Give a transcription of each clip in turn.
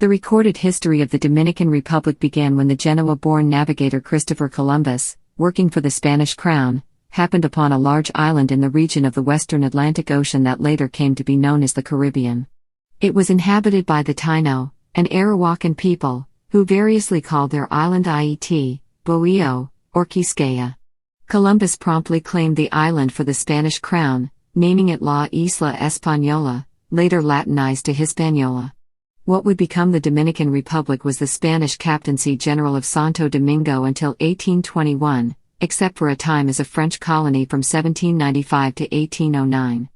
The recorded history of the Dominican Republic began when the Genoa-born navigator Christopher Columbus, working for the Spanish crown, happened upon a large island in the region of the western Atlantic Ocean that later came to be known as the Caribbean. It was inhabited by the Taíno, an Arawakan people, who variously called their island Ayiti, Bohio, or Quisqueya. Columbus promptly claimed the island for the Spanish crown, naming it La Isla Española, later Latinized to Hispaniola. What would become the Dominican Republic was the Spanish Captaincy General of Santo Domingo until 1821, except for a time as a French colony from 1795 to 1809.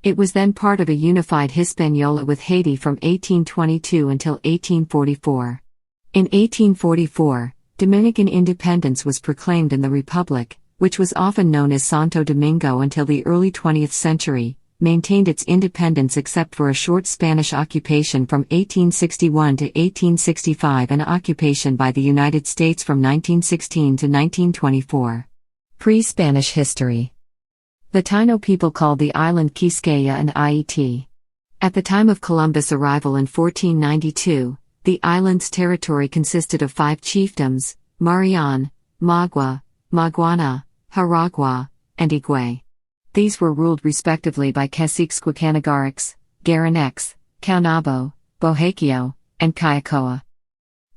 It was then part of a unified Hispaniola with Haiti from 1822 until 1844. In 1844, Dominican independence was proclaimed in the Republic, which was often known as Santo Domingo until the early 20th century, maintained its independence except for a short Spanish occupation from 1861 to 1865 and occupation by the United States from 1916 to 1924. Pre-Spanish history. The Taíno people called the island Quisqueya and Ayiti. At the time of Columbus' arrival in 1492, the island's territory consisted of 5 chiefdoms: Marian, Magua, Maguana, Jaragua, and Higüey. These were ruled respectively by caciques Quicanagarics, Garanex, Caunabo, Bohio, and Cayacoa.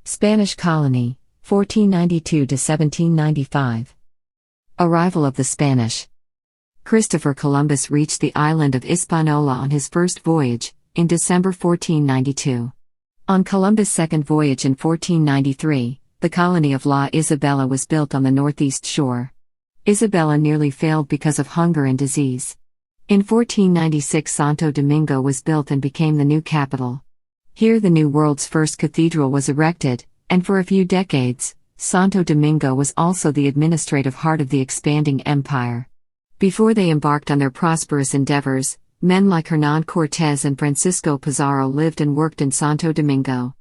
Spanish colony, 1492 to 1795. Arrival of the Spanish. Christopher Columbus reached the island of Hispaniola on his first voyage, in December 1492. On Columbus' second voyage in 1493, the colony of La Isabela was built on the northeast shore. Isabela nearly failed because of hunger and disease. In 1496 Santo Domingo was built and became the new capital. Here the New World's first cathedral was erected, and for a few decades, Santo Domingo was also the administrative heart of the expanding empire. Before they embarked on their prosperous endeavors, men like Hernán Cortés and Francisco Pizarro lived and worked in Santo Domingo.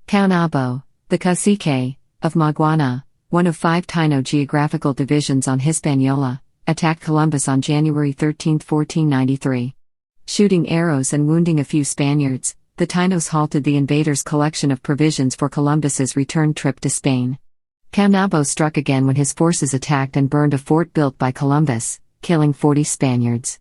Caunabo, the cacique of Maguana, one of 5 Taíno geographical divisions on Hispaniola, attacked Columbus on January 13, 1493. Shooting arrows and wounding a few Spaniards, the Taínos halted the invaders' collection of provisions for Columbus's return trip to Spain. Caunabo struck again when his forces attacked and burned a fort built by Columbus, killing 40 Spaniards.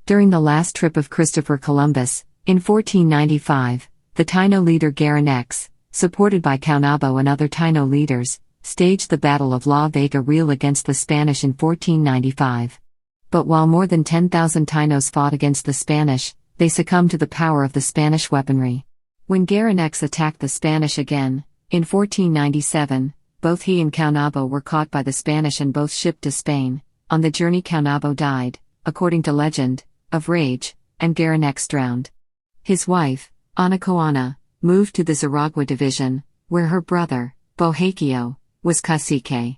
During the last trip of Christopher Columbus, in 1495, the Taíno leader Garanex, supported by Caunabo and other Taíno leaders, staged the Battle of La Vega Real against the Spanish in 1495. But while more than 10,000 Taínos fought against the Spanish, they succumbed to the power of the Spanish weaponry. When Garanex attacked the Spanish again, in 1497, both he and Caunabo were caught by the Spanish and both shipped to Spain. On the journey Caunabo died, according to legend, of rage, and Garanex drowned. His wife, Anacoana, moved to the Zaragua division, where her brother, Bohio, was cacique.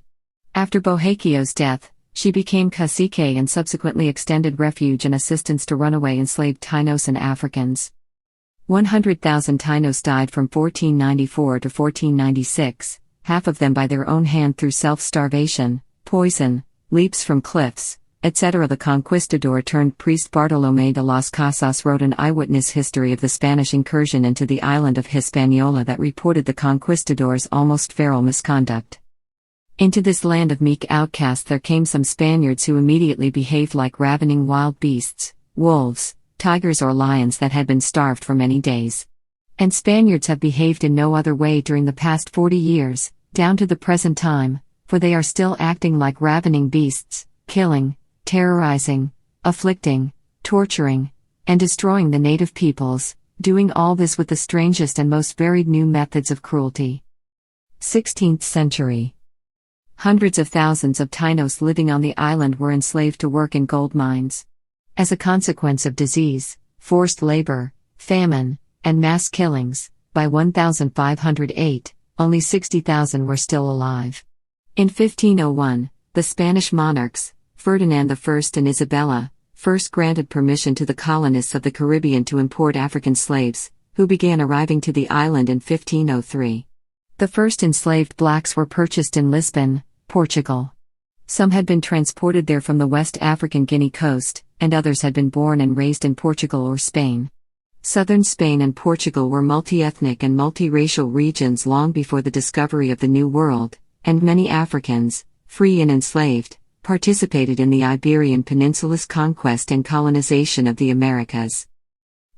After Bohecio's death, she became cacique and subsequently extended refuge and assistance to runaway enslaved Taínos and Africans. 100,000 Taínos died from 1494 to 1496, half of them by their own hand through self-starvation, poison, leaps from cliffs, etc. The conquistador-turned-priest Bartolomé de las Casas wrote an eyewitness history of the Spanish incursion into the island of Hispaniola that reported the conquistadors' almost feral misconduct. Into this land of meek outcasts there came some Spaniards who immediately behaved like ravening wild beasts, wolves, tigers or lions that had been starved for many days. And Spaniards have behaved in no other way during the past 40 years, down to the present time, for they are still acting like ravening beasts, killing, terrorizing, afflicting, torturing, and destroying the native peoples, doing all this with the strangest and most varied new methods of cruelty. 16th century. Hundreds of thousands of Taínos living on the island were enslaved to work in gold mines. As a consequence of disease, forced labor, famine, and mass killings, by 1508, only 60,000 were still alive. In 1501, the Spanish monarchs, Ferdinand I and Isabella, first granted permission to the colonists of the Caribbean to import African slaves, who began arriving to the island in 1503. The first enslaved blacks were purchased in Lisbon, Portugal. Some had been transported there from the West African Guinea coast, and others had been born and raised in Portugal or Spain. Southern Spain and Portugal were multi-ethnic and multiracial regions long before the discovery of the New World, and many Africans, free and enslaved, participated in the Iberian Peninsula's conquest and colonization of the Americas.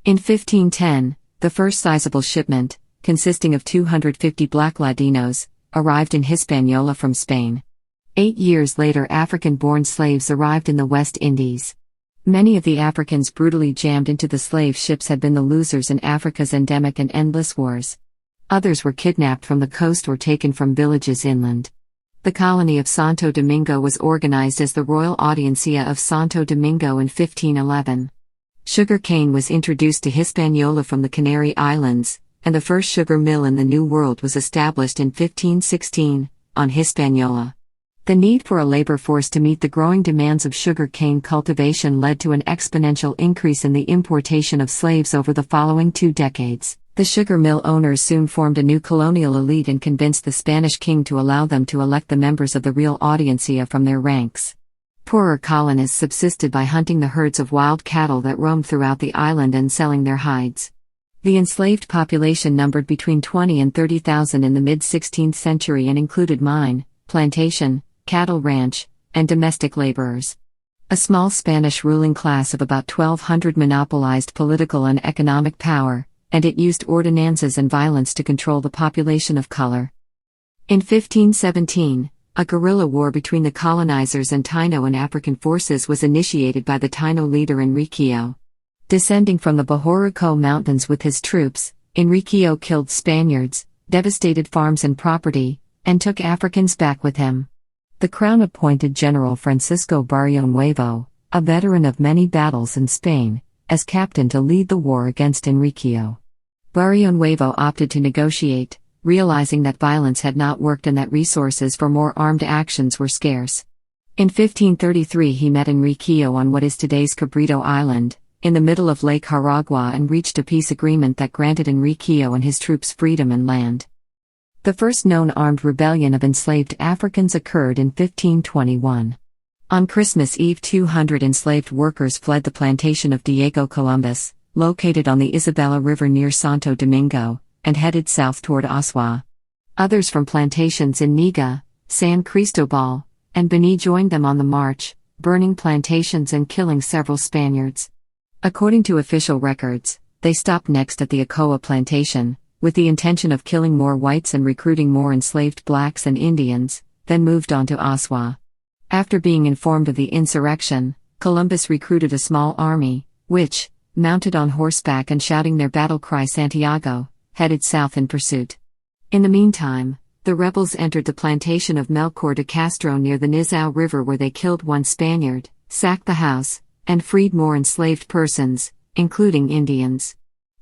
In 1510, the first sizable shipment, consisting of 250 black Latinos, arrived in Hispaniola from Spain. 8 years later, African-born slaves arrived in the West Indies. Many of the Africans brutally jammed into the slave ships had been the losers in Africa's endemic and endless wars. Others were kidnapped from the coast or taken from villages inland. The colony of Santo Domingo was organized as the Royal Audiencia of Santo Domingo in 1511. Sugarcane was introduced to Hispaniola from the Canary Islands, and the first sugar mill in the New World was established in 1516, on Hispaniola. The need for a labor force to meet the growing demands of sugar cane cultivation led to an exponential increase in the importation of slaves over the following 2 decades. The sugar mill owners soon formed a new colonial elite and convinced the Spanish king to allow them to elect the members of the Real Audiencia from their ranks. Poorer colonists subsisted by hunting the herds of wild cattle that roamed throughout the island and selling their hides. The enslaved population numbered between 20 and 30,000 in the mid-16th century and included mine, plantation, cattle ranch, and domestic laborers. A small Spanish ruling class of about 1,200 monopolized political and economic power, and it used ordinances and violence to control the population of color. In 1517, a guerrilla war between the colonizers and Taíno and African forces was initiated by the Taíno leader Enriquillo. Descending from the Bohio mountains with his troops, Enriquillo killed Spaniards, devastated farms and property, and took Africans back with him. The crown appointed General Francisco Barrionuevo, a veteran of many battles in Spain, as captain to lead the war against Enriquillo. Barrionuevo opted to negotiate, realizing that violence had not worked and that resources for more armed actions were scarce. In 1533 he met Enriquillo on what is today's Cabrito Island, in the middle of Lake Jaragua, and reached a peace agreement that granted Enriquillo and his troops freedom and land. The first known armed rebellion of enslaved Africans occurred in 1521. On Christmas Eve, 200 enslaved workers fled the plantation of Diego Columbus, located on the Isabella River near Santo Domingo, and headed south toward Osua. Others from plantations in Niga, San Cristobal, and Beni joined them on the march, burning plantations and killing several Spaniards. According to official records, they stopped next at the Ocoa plantation, with the intention of killing more whites and recruiting more enslaved blacks and Indians, then moved on to Osua. After being informed of the insurrection, Columbus recruited a small army, which, mounted on horseback and shouting their battle cry Santiago, headed south in pursuit. In the meantime, the rebels entered the plantation of Melchor de Castro near the Nizao River, where they killed one Spaniard, sacked the house, and freed more enslaved persons, including Indians.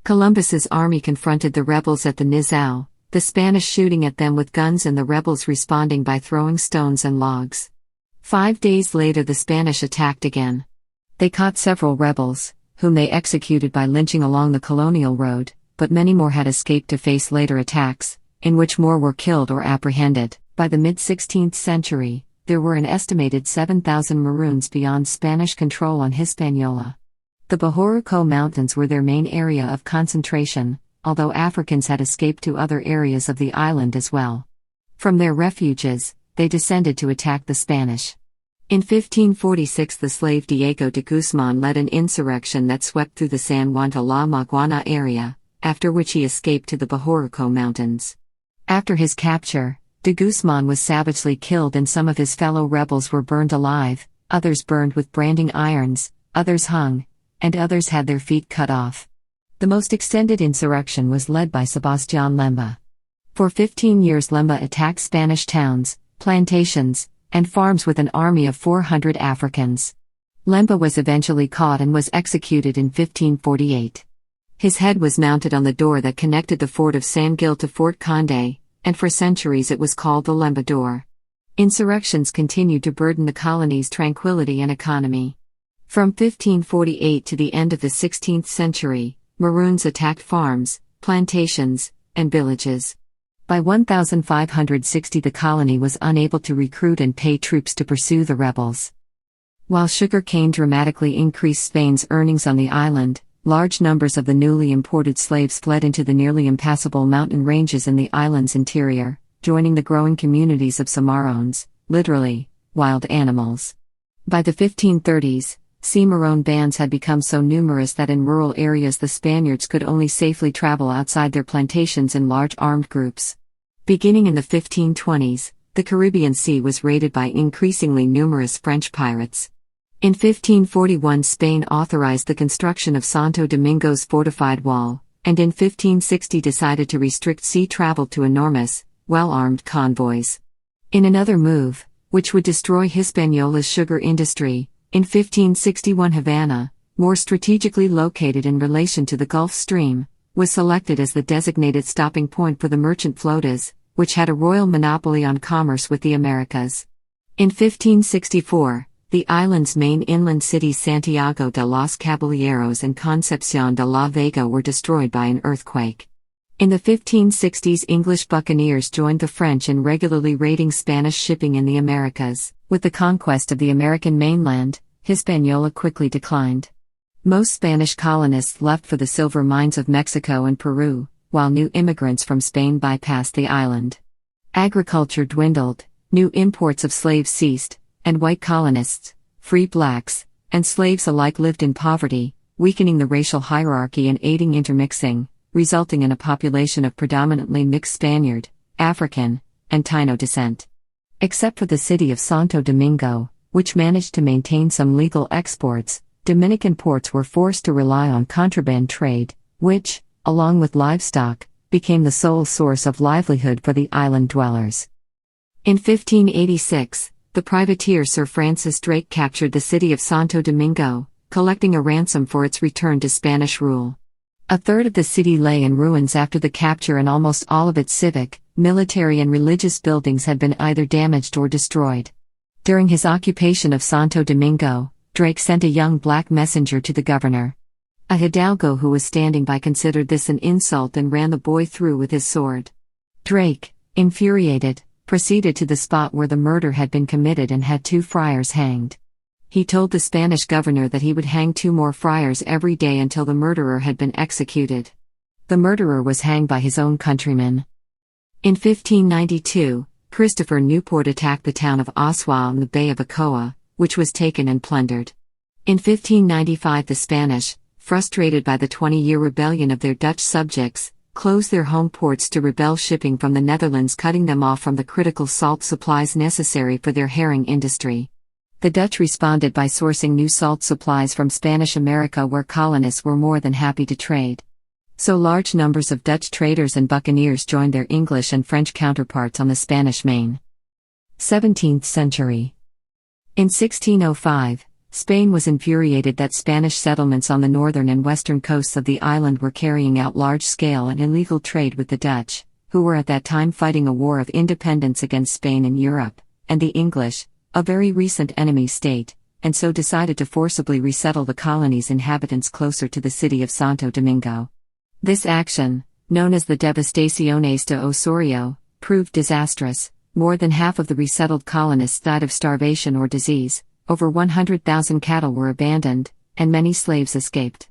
Columbus's army confronted the rebels at the Nizao, the Spanish shooting at them with guns and the rebels responding by throwing stones and logs. 5 days later the Spanish attacked again. They caught several rebels, whom they executed by lynching along the colonial road, but many more had escaped to face later attacks, in which more were killed or apprehended. By the mid-16th century, there were an estimated 7,000 Maroons beyond Spanish control on Hispaniola. The Bohio Mountains were their main area of concentration, although Africans had escaped to other areas of the island as well. From their refuges, they descended to attack the Spanish. In 1546 the slave Diego de Guzman led an insurrection that swept through the San Juan de la Maguana area, after which he escaped to the Bohio Mountains. After his capture, de Guzman was savagely killed and some of his fellow rebels were burned alive, others burned with branding irons, others hung, and others had their feet cut off. The most extended insurrection was led by Sebastián Lemba. For 15 years Lemba attacked Spanish towns, plantations, and farms with an army of 400 Africans. Lemba was eventually caught and was executed in 1548. His head was mounted on the door that connected the fort of San Gil to Fort Conde, and for centuries it was called the Lemba door. Insurrections continued to burden the colony's tranquility and economy. From 1548 to the end of the 16th century, Maroons attacked farms, plantations, and villages. By 1560 the colony was unable to recruit and pay troops to pursue the rebels. While sugarcane dramatically increased Spain's earnings on the island, large numbers of the newly imported slaves fled into the nearly impassable mountain ranges in the island's interior, joining the growing communities of Cimarrones, literally, wild animals. By the 1530s, Cimarrone bands had become so numerous that in rural areas the Spaniards could only safely travel outside their plantations in large armed groups. Beginning in the 1520s, the Caribbean Sea was raided by increasingly numerous French pirates. In 1541 Spain authorized the construction of Santo Domingo's fortified wall, and in 1560 decided to restrict sea travel to enormous, well-armed convoys. In another move, which would destroy Hispaniola's sugar industry, in 1561 Havana, more strategically located in relation to the Gulf Stream, was selected as the designated stopping point for the merchant flotas, which had a royal monopoly on commerce with the Americas. In 1564, the island's main inland cities Santiago de los Caballeros and Concepción de la Vega were destroyed by an earthquake. In the 1560s English buccaneers joined the French in regularly raiding Spanish shipping in the Americas. With the conquest of the American mainland, Hispaniola quickly declined. Most Spanish colonists left for the silver mines of Mexico and Peru, while new immigrants from Spain bypassed the island. Agriculture dwindled, new imports of slaves ceased, and white colonists, free blacks, and slaves alike lived in poverty, weakening the racial hierarchy and aiding intermixing, resulting in a population of predominantly mixed Spaniard, African, and Taíno descent. Except for the city of Santo Domingo, which managed to maintain some legal exports, Dominican ports were forced to rely on contraband trade, which, along with livestock, became the sole source of livelihood for the island dwellers. In 1586, the privateer Sir Francis Drake captured the city of Santo Domingo, collecting a ransom for its return to Spanish rule. A third of the city lay in ruins after the capture, and almost all of its civic, military and religious buildings had been either damaged or destroyed. During his occupation of Santo Domingo, Drake sent a young black messenger to the governor. A hidalgo who was standing by considered this an insult and ran the boy through with his sword. Drake, infuriated, proceeded to the spot where the murder had been committed and had 2 friars hanged. He told the Spanish governor that he would hang 2 more friars every day until the murderer had been executed. The murderer was hanged by his own countrymen. In 1592, Christopher Newport attacked the town of Oswald in the Bay of Ocoa, which was taken and plundered. In 1595 the Spanish, frustrated by the 20-year rebellion of their Dutch subjects, closed their home ports to rebel shipping from the Netherlands, cutting them off from the critical salt supplies necessary for their herring industry. The Dutch responded by sourcing new salt supplies from Spanish America, where colonists were more than happy to trade. So large numbers of Dutch traders and buccaneers joined their English and French counterparts on the Spanish Main. 17th century. In 1605, Spain was infuriated that Spanish settlements on the northern and western coasts of the island were carrying out large-scale and illegal trade with the Dutch, who were at that time fighting a war of independence against Spain in Europe, and the English, a very recent enemy state, and so decided to forcibly resettle the colony's inhabitants closer to the city of Santo Domingo. This action, known as the Devastaciones de Osorio, proved disastrous. More than half of the resettled colonists died of starvation or disease, over 100,000 cattle were abandoned, and many slaves escaped.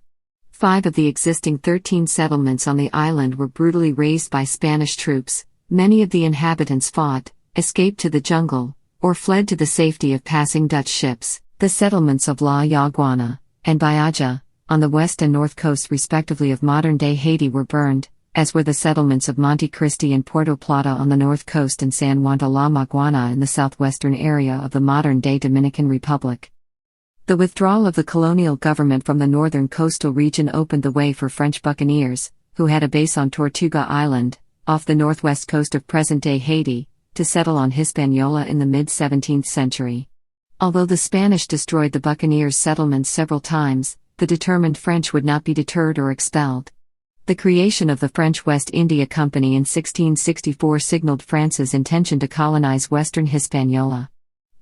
5 of the existing 13 settlements on the island were brutally razed by Spanish troops. Many of the inhabitants fought, escaped to the jungle, or fled to the safety of passing Dutch ships. The settlements of La Yaguana and Bayaja, on the west and north coasts respectively of modern-day Haiti, were burned, as were the settlements of Monte Cristi and Puerto Plata on the north coast and San Juan de la Maguana in the southwestern area of the modern-day Dominican Republic. The withdrawal of the colonial government from the northern coastal region opened the way for French buccaneers, who had a base on Tortuga Island, off the northwest coast of present-day Haiti, to settle on Hispaniola in the mid-17th century. Although the Spanish destroyed the buccaneers' settlements several times, the determined French would not be deterred or expelled. The creation of the French West India Company in 1664 signaled France's intention to colonize western Hispaniola.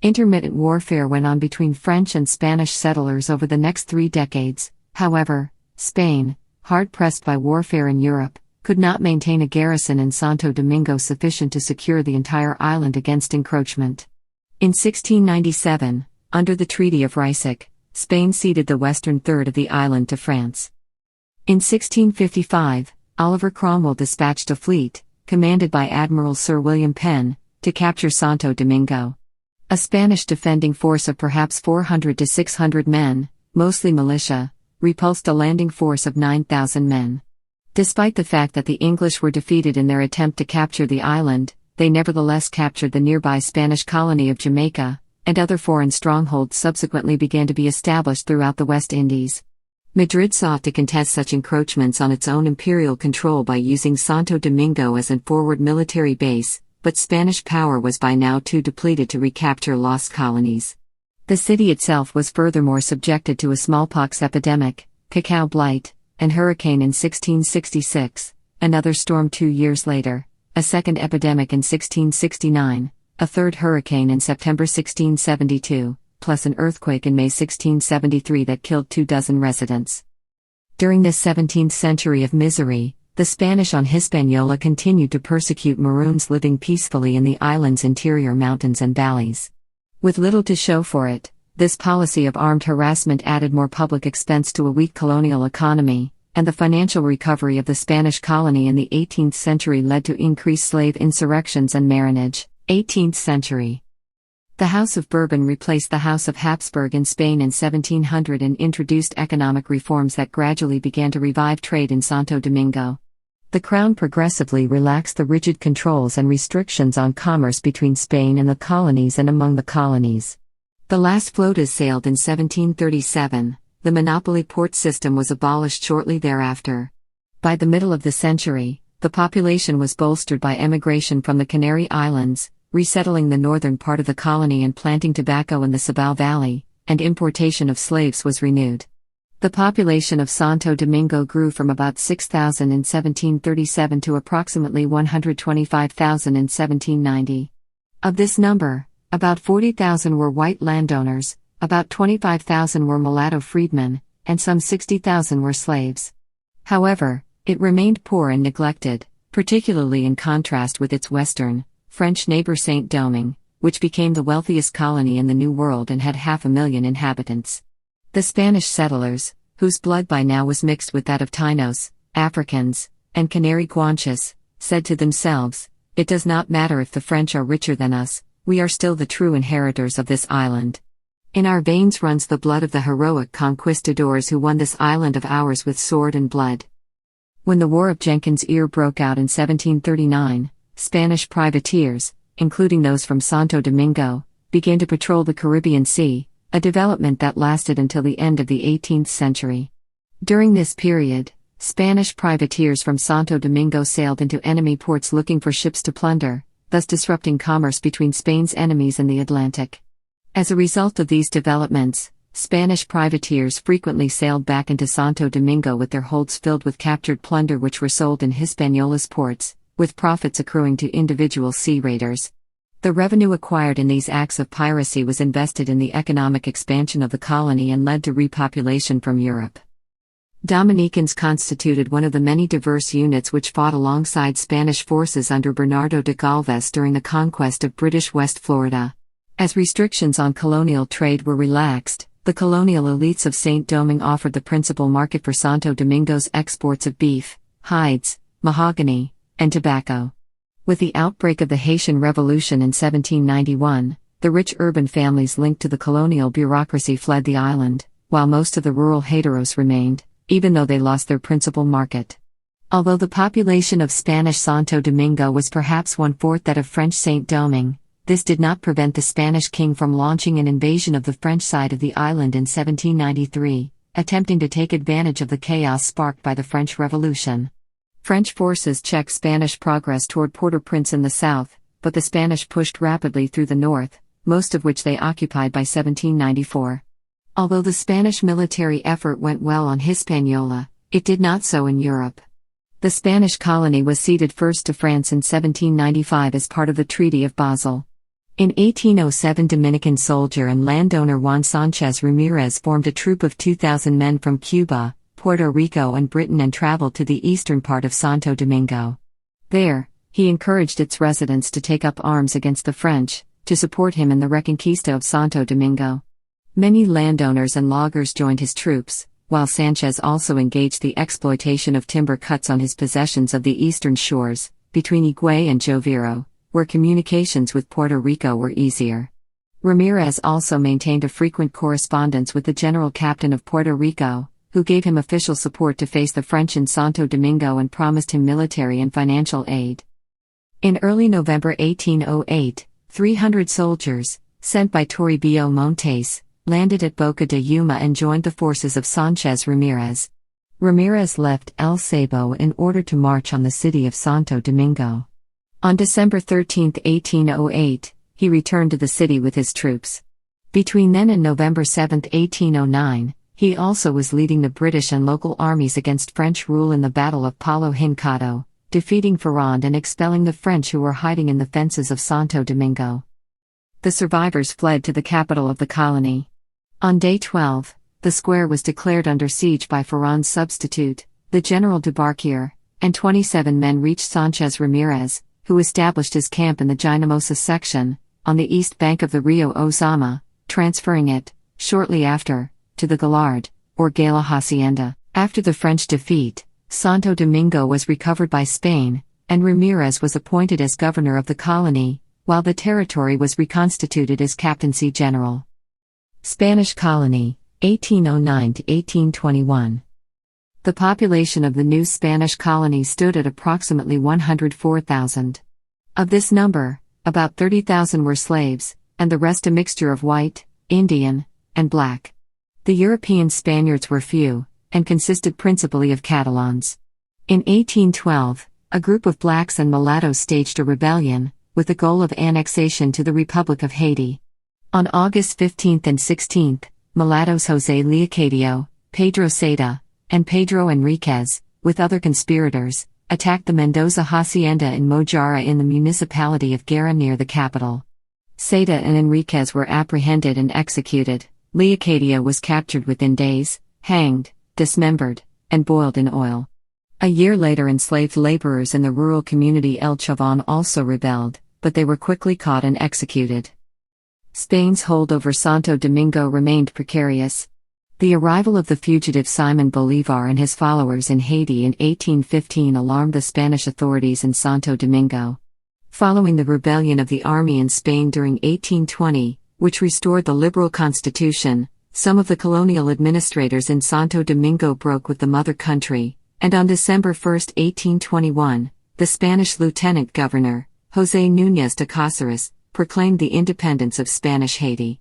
Intermittent warfare went on between French and Spanish settlers over the next 3 decades. However, Spain, hard-pressed by warfare in Europe, could not maintain a garrison in Santo Domingo sufficient to secure the entire island against encroachment. In 1697, under the Treaty of Ryswick, Spain ceded the western third of the island to France. In 1655, Oliver Cromwell dispatched a fleet, commanded by Admiral Sir William Penn, to capture Santo Domingo. A Spanish defending force of perhaps 400 to 600 men, mostly militia, repulsed a landing force of 9,000 men. Despite the fact that the English were defeated in their attempt to capture the island, they nevertheless captured the nearby Spanish colony of Jamaica, and other foreign strongholds subsequently began to be established throughout the West Indies. Madrid sought to contest such encroachments on its own imperial control by using Santo Domingo as a forward military base, but Spanish power was by now too depleted to recapture lost colonies. The city itself was furthermore subjected to a smallpox epidemic, cacao blight, and hurricane in 1666, another storm 2 years later, a second epidemic in 1669, a third hurricane in September 1672, plus an earthquake in May 1673 that killed 24 residents. During this 17th century of misery, the Spanish on Hispaniola continued to persecute Maroons living peacefully in the island's interior mountains and valleys. With little to show for it, this policy of armed harassment added more public expense to a weak colonial economy, and the financial recovery of the Spanish colony in the 18th century led to increased slave insurrections and marriage. 18th century. The House of Bourbon replaced the House of Habsburg in Spain in 1700 and introduced economic reforms that gradually began to revive trade in Santo Domingo. The Crown progressively relaxed the rigid controls and restrictions on commerce between Spain and the colonies and among the colonies. The last flotas sailed in 1737, the monopoly port system was abolished shortly thereafter. By the middle of the century, the population was bolstered by emigration from the Canary Islands, resettling the northern part of the colony and planting tobacco in the Cibao Valley, and importation of slaves was renewed. The population of Santo Domingo grew from about 6,000 in 1737 to approximately 125,000 in 1790. Of this number, about 40,000 were white landowners, about 25,000 were mulatto freedmen, and some 60,000 were slaves. However, it remained poor and neglected, particularly in contrast with its western, French neighbor Saint Domingue, which became the wealthiest colony in the New World and had 500,000 inhabitants. The Spanish settlers, whose blood by now was mixed with that of Taínos, Africans, and Canary Guanches, said to themselves, "It does not matter if the French are richer than us, we are still the true inheritors of this island. In our veins runs the blood of the heroic conquistadors who won this island of ours with sword and blood." When the War of Jenkins' Ear broke out in 1739, Spanish privateers, including those from Santo Domingo, began to patrol the Caribbean Sea, a development that lasted until the end of the 18th century. During this period, Spanish privateers from Santo Domingo sailed into enemy ports looking for ships to plunder, thus disrupting commerce between Spain's enemies and the Atlantic. As a result of these developments, Spanish privateers frequently sailed back into Santo Domingo with their holds filled with captured plunder which were sold in Hispaniola's ports, with profits accruing to individual sea raiders. The revenue acquired in these acts of piracy was invested in the economic expansion of the colony and led to repopulation from Europe. Dominicans constituted one of the many diverse units which fought alongside Spanish forces under Bernardo de Galvez during the conquest of British West Florida. As restrictions on colonial trade were relaxed, the colonial elites of Saint Domingue offered the principal market for Santo Domingo's exports of beef, hides, mahogany, and tobacco. With the outbreak of the Haitian Revolution in 1791, the rich urban families linked to the colonial bureaucracy fled the island, while most of the rural hateros remained, even though they lost their principal market. Although the population of Spanish Santo Domingo was perhaps 1/4 that of French Saint Domingue, this did not prevent the Spanish king from launching an invasion of the French side of the island in 1793, attempting to take advantage of the chaos sparked by the French Revolution. French forces checked Spanish progress toward Port-au-Prince in the south, but the Spanish pushed rapidly through the north, most of which they occupied by 1794. Although the Spanish military effort went well on Hispaniola, it did not so in Europe. The Spanish colony was ceded first to France in 1795 as part of the Treaty of Basel. In 1807, Dominican soldier and landowner Juan Sanchez Ramirez formed a troop of 2,000 men from Cuba, Puerto Rico and Britain and traveled to the eastern part of Santo Domingo. There, he encouraged its residents to take up arms against the French, to support him in the Reconquista of Santo Domingo. Many landowners and loggers joined his troops, while Sanchez also engaged the exploitation of timber cuts on his possessions of the eastern shores, between Higüey and Joviro, where communications with Puerto Rico were easier. Ramirez also maintained a frequent correspondence with the General Captain of Puerto Rico, who gave him official support to face the French in Santo Domingo and promised him military and financial aid. In early November 1808, 300 soldiers, sent by Toribio Montes, landed at Boca de Yuma and joined the forces of Sanchez Ramirez. Ramirez left El Sabo in order to march on the city of Santo Domingo. On December 13, 1808, he returned to the city with his troops. Between then and November 7, 1809, he also was leading the British and local armies against French rule in the Battle of Palo Hincado, defeating Ferrand and expelling the French who were hiding in the fences of Santo Domingo. The survivors fled to the capital of the colony. On day 12, the square was declared under siege by Ferrand's substitute, the General Dubarquier, and 27 men reached Sanchez Ramirez, who established his camp in the Ginamosa section, on the east bank of the Rio Ozama, transferring it, shortly after, to the Galard, or Gala Hacienda. After the French defeat, Santo Domingo was recovered by Spain, and Ramirez was appointed as governor of the colony, while the territory was reconstituted as Captaincy General. Spanish Colony, 1809 to 1821. The population of the new Spanish colony stood at approximately 104,000. Of this number, about 30,000 were slaves, and the rest a mixture of white, Indian, and black. The European Spaniards were few, and consisted principally of Catalans. In 1812, a group of blacks and mulattoes staged a rebellion, with the goal of annexation to the Republic of Haiti. On August 15 and 16, mulattoes José Leocadio, Pedro Seda, and Pedro Enriquez, with other conspirators, attacked the Mendoza Hacienda in Mojara in the municipality of Guerra near the capital. Seda and Enriquez were apprehended and executed. Leocadia was captured within days, hanged, dismembered, and boiled in oil. A year later, enslaved laborers in the rural community El Chavon also rebelled, but they were quickly caught and executed. Spain's hold over Santo Domingo remained precarious. The arrival of the fugitive Simon Bolívar and his followers in Haiti in 1815 alarmed the Spanish authorities in Santo Domingo. Following the rebellion of the army in Spain during 1820, which restored the liberal constitution, some of the colonial administrators in Santo Domingo broke with the mother country, and on December 1, 1821, the Spanish lieutenant governor, José Nunez de Coceras, proclaimed the independence of Spanish Haiti.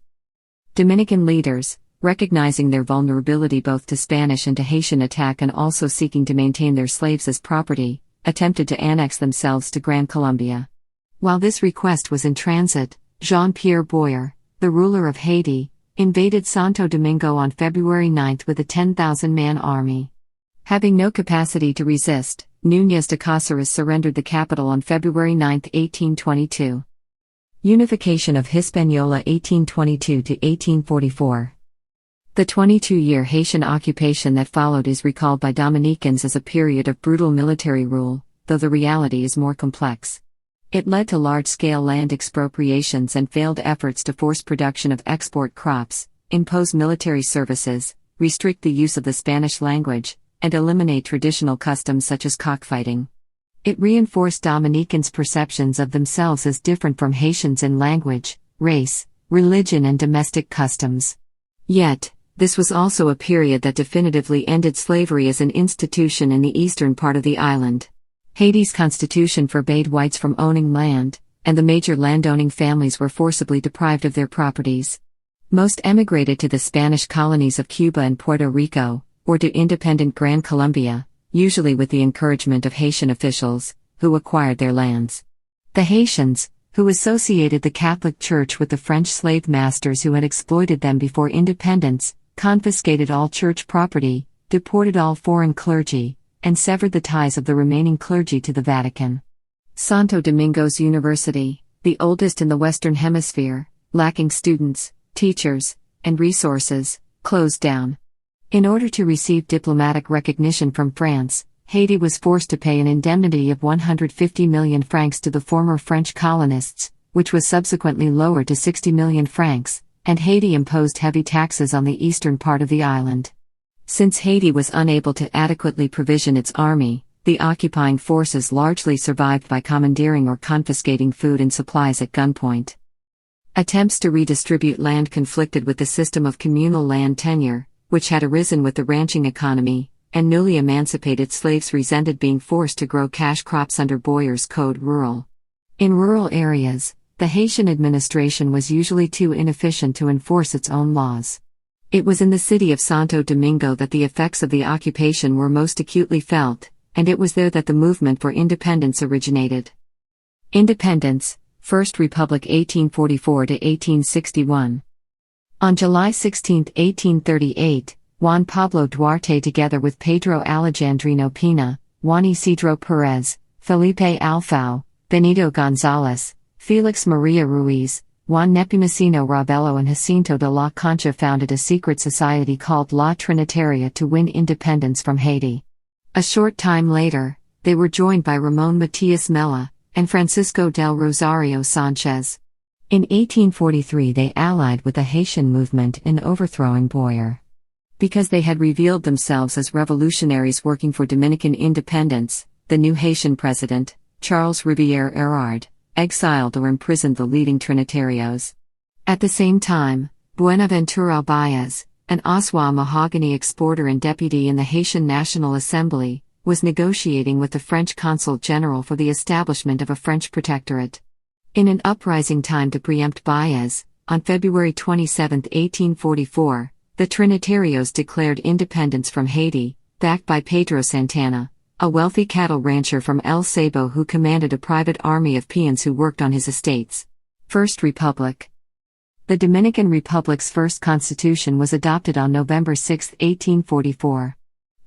Dominican leaders, recognizing their vulnerability both to Spanish and to Haitian attack and also seeking to maintain their slaves as property, attempted to annex themselves to Gran Colombia. While this request was in transit, Jean-Pierre Boyer, the ruler of Haiti, invaded Santo Domingo on February 9 with a 10,000-man army. Having no capacity to resist, Nunez de Coceras surrendered the capital on February 9, 1822. Unification of Hispaniola 1822 to 1844. The 22-year Haitian occupation that followed is recalled by Dominicans as a period of brutal military rule, though the reality is more complex. It led to large-scale land expropriations and failed efforts to force production of export crops, impose military services, restrict the use of the Spanish language, and eliminate traditional customs such as cockfighting. It reinforced Dominicans' perceptions of themselves as different from Haitians in language, race, religion and domestic customs. Yet, this was also a period that definitively ended slavery as an institution in the eastern part of the island. Haiti's constitution forbade whites from owning land, and the major landowning families were forcibly deprived of their properties. Most emigrated to the Spanish colonies of Cuba and Puerto Rico, or to independent Gran Colombia, usually with the encouragement of Haitian officials, who acquired their lands. The Haitians, who associated the Catholic Church with the French slave masters who had exploited them before independence, confiscated all church property, deported all foreign clergy, and severed the ties of the remaining clergy to the Vatican. Santo Domingo's University, the oldest in the Western Hemisphere, lacking students, teachers, and resources, closed down. In order to receive diplomatic recognition from France, Haiti was forced to pay an indemnity of 150 million francs to the former French colonists, which was subsequently lowered to 60 million francs, and Haiti imposed heavy taxes on the eastern part of the island. Since Haiti was unable to adequately provision its army, the occupying forces largely survived by commandeering or confiscating food and supplies at gunpoint. Attempts to redistribute land conflicted with the system of communal land tenure, which had arisen with the ranching economy, and newly emancipated slaves resented being forced to grow cash crops under Boyer's Code Rural. In rural areas, the Haitian administration was usually too inefficient to enforce its own laws. It was in the city of Santo Domingo that the effects of the occupation were most acutely felt, and it was there that the movement for independence originated. Independence, First Republic 1844–1861. On July 16, 1838, Juan Pablo Duarte together with Pedro Alejandrino Pina, Juan Isidro Perez, Felipe Alfao, Benito González, Felix Maria Ruiz, Juan Nepomuceno Ravelo and Jacinto de la Concha founded a secret society called La Trinitaria to win independence from Haiti. A short time later, they were joined by Ramon Matias Mella and Francisco del Rosario Sanchez. In 1843 they allied with the Haitian movement in overthrowing Boyer. Because they had revealed themselves as revolutionaries working for Dominican independence, the new Haitian president, Charles Rivière Erard, exiled or imprisoned the leading Trinitarios. At the same time, Buenaventura Baez, an Oshawa mahogany exporter and deputy in the Haitian National Assembly, was negotiating with the French consul general for the establishment of a French protectorate. In an uprising timed to preempt Baez, on February 27, 1844, the Trinitarios declared independence from Haiti, backed by Pedro Santana, a wealthy cattle rancher from El Sabo who commanded a private army of peons who worked on his estates. First Republic. The Dominican Republic's first constitution was adopted on November 6, 1844.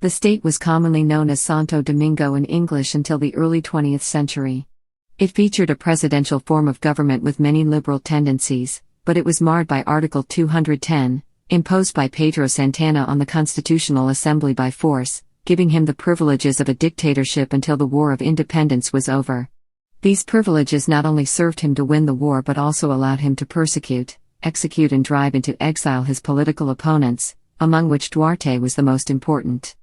The state was commonly known as Santo Domingo in English until the early 20th century. It featured a presidential form of government with many liberal tendencies, but it was marred by Article 210, imposed by Pedro Santana on the Constitutional Assembly by force, giving him the privileges of a dictatorship until the War of Independence was over. These privileges not only served him to win the war but also allowed him to persecute, execute and drive into exile his political opponents, among which Duarte was the most important.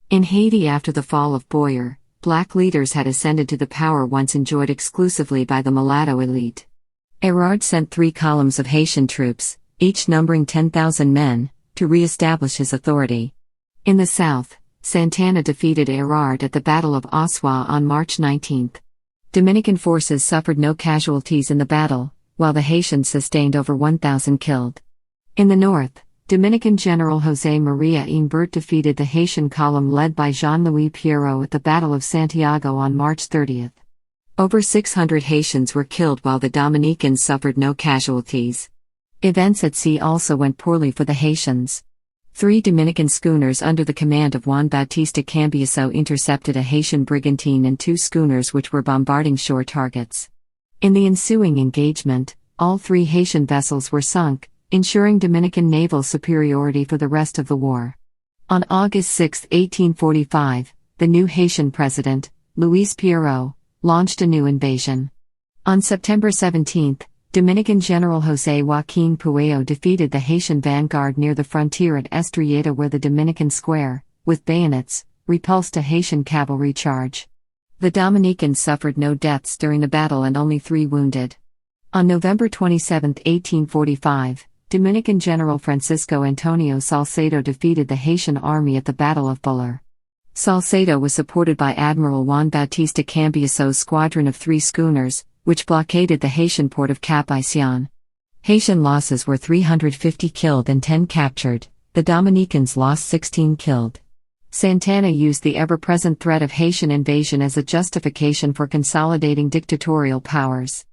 In Haiti after the fall of Boyer, black leaders had ascended to the power once enjoyed exclusively by the mulatto elite. Erard sent 3 columns of Haitian troops, each numbering 10,000 men, to re-establish his authority. In the south, Santana defeated Erard at the Battle of Oshawa on March 19. Dominican forces suffered no casualties in the battle, while the Haitians sustained over 1,000 killed. In the north, Dominican General José María Imbert defeated the Haitian column led by Jean-Louis Pierrot at the Battle of Santiago on March 30. Over 600 Haitians were killed while the Dominicans suffered no casualties. Events at sea also went poorly for the Haitians. 3 Dominican schooners under the command of Juan Bautista Cambiaso intercepted a Haitian brigantine and 2 schooners which were bombarding shore targets. In the ensuing engagement, all 3 Haitian vessels were sunk, ensuring Dominican naval superiority for the rest of the war. On August 6, 1845, the new Haitian president, Luis Pierrot, launched a new invasion. On September 17, Dominican General José Joaquín Puello defeated the Haitian vanguard near the frontier at Estrelleta where the Dominican square, with bayonets, repulsed a Haitian cavalry charge. The Dominicans suffered no deaths during the battle and only 3 wounded. On November 27, 1845, Dominican General Francisco Antonio Salcedo defeated the Haitian army at the Battle of Buller. Salcedo was supported by Admiral Juan Bautista Cambiaso's squadron of 3 schooners, which blockaded the Haitian port of Cap Haitian. Haitian losses were 350 killed and 10 captured, the Dominicans lost 16 killed. Santana used the ever-present threat of Haitian invasion as a justification for consolidating dictatorial powers.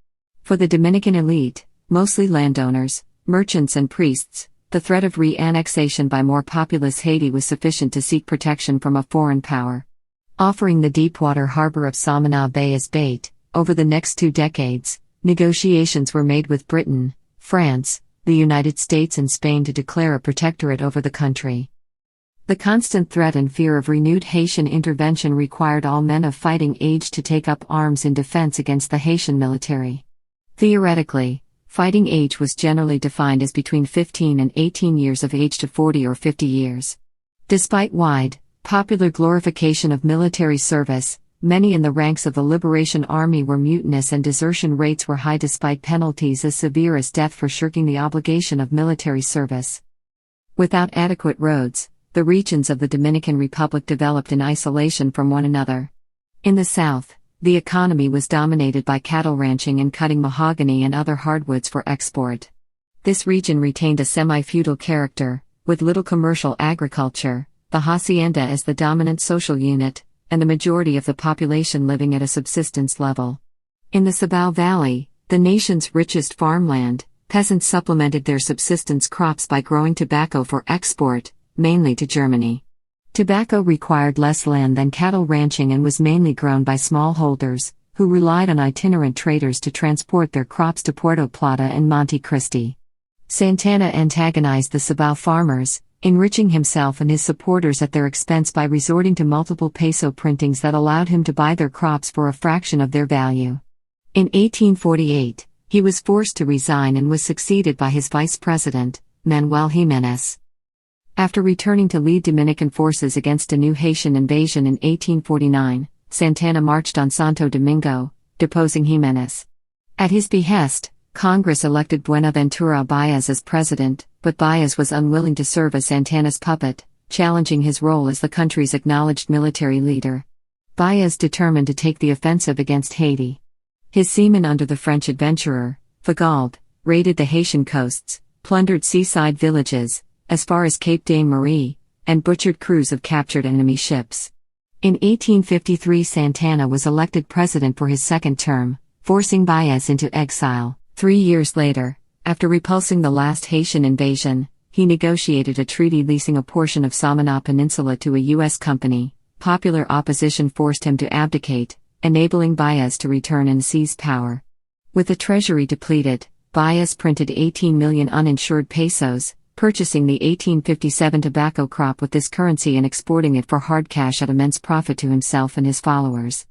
For the Dominican elite, mostly landowners, merchants and priests, the threat of re-annexation by more populous Haiti was sufficient to seek protection from a foreign power. Offering the deepwater harbor of Samana Bay as bait, over the next 2 decades, negotiations were made with Britain, France, the United States and Spain to declare a protectorate over the country. The constant threat and fear of renewed Haitian intervention required all men of fighting age to take up arms in defense against the Haitian military. Theoretically, fighting age was generally defined as between 15 and 18 years of age to 40 or 50 years. Despite wide, popular glorification of military service, many in the ranks of the Liberation Army were mutinous and desertion rates were high despite penalties as severe as death for shirking the obligation of military service. Without adequate roads, the regions of the Dominican Republic developed in isolation from one another. In the south, the economy was dominated by cattle ranching and cutting mahogany and other hardwoods for export. This region retained a semi-feudal character, with little commercial agriculture, the hacienda as the dominant social unit, and the majority of the population living at a subsistence level. In the Cibao Valley, the nation's richest farmland, peasants supplemented their subsistence crops by growing tobacco for export, mainly to Germany. Tobacco required less land than cattle ranching and was mainly grown by smallholders, who relied on itinerant traders to transport their crops to Puerto Plata and Monte Cristi. Santana antagonized the Cibao farmers, enriching himself and his supporters at their expense by resorting to multiple peso printings that allowed him to buy their crops for a fraction of their value. In 1848, he was forced to resign and was succeeded by his vice president, Manuel Jimenez. After returning to lead Dominican forces against a new Haitian invasion in 1849, Santana marched on Santo Domingo, deposing Jimenez. At his behest, Congress elected Buenaventura Baez as president, but Baez was unwilling to serve as Santana's puppet, challenging his role as the country's acknowledged military leader. Baez determined to take the offensive against Haiti. His seamen under the French adventurer, Fagald, raided the Haitian coasts, plundered seaside villages, as far as Cape de Marie, and butchered crews of captured enemy ships. In 1853 Santana was elected president for his second term, forcing Baez into exile. 3 years later, after repulsing the last Haitian invasion, he negotiated a treaty leasing a portion of Samana Peninsula to a U.S. company. Popular opposition forced him to abdicate, enabling Baez to return and seize power. With the treasury depleted, Baez printed 18 million uninsured pesos, purchasing the 1857 tobacco crop with this currency and exporting it for hard cash at immense profit to himself and his followers.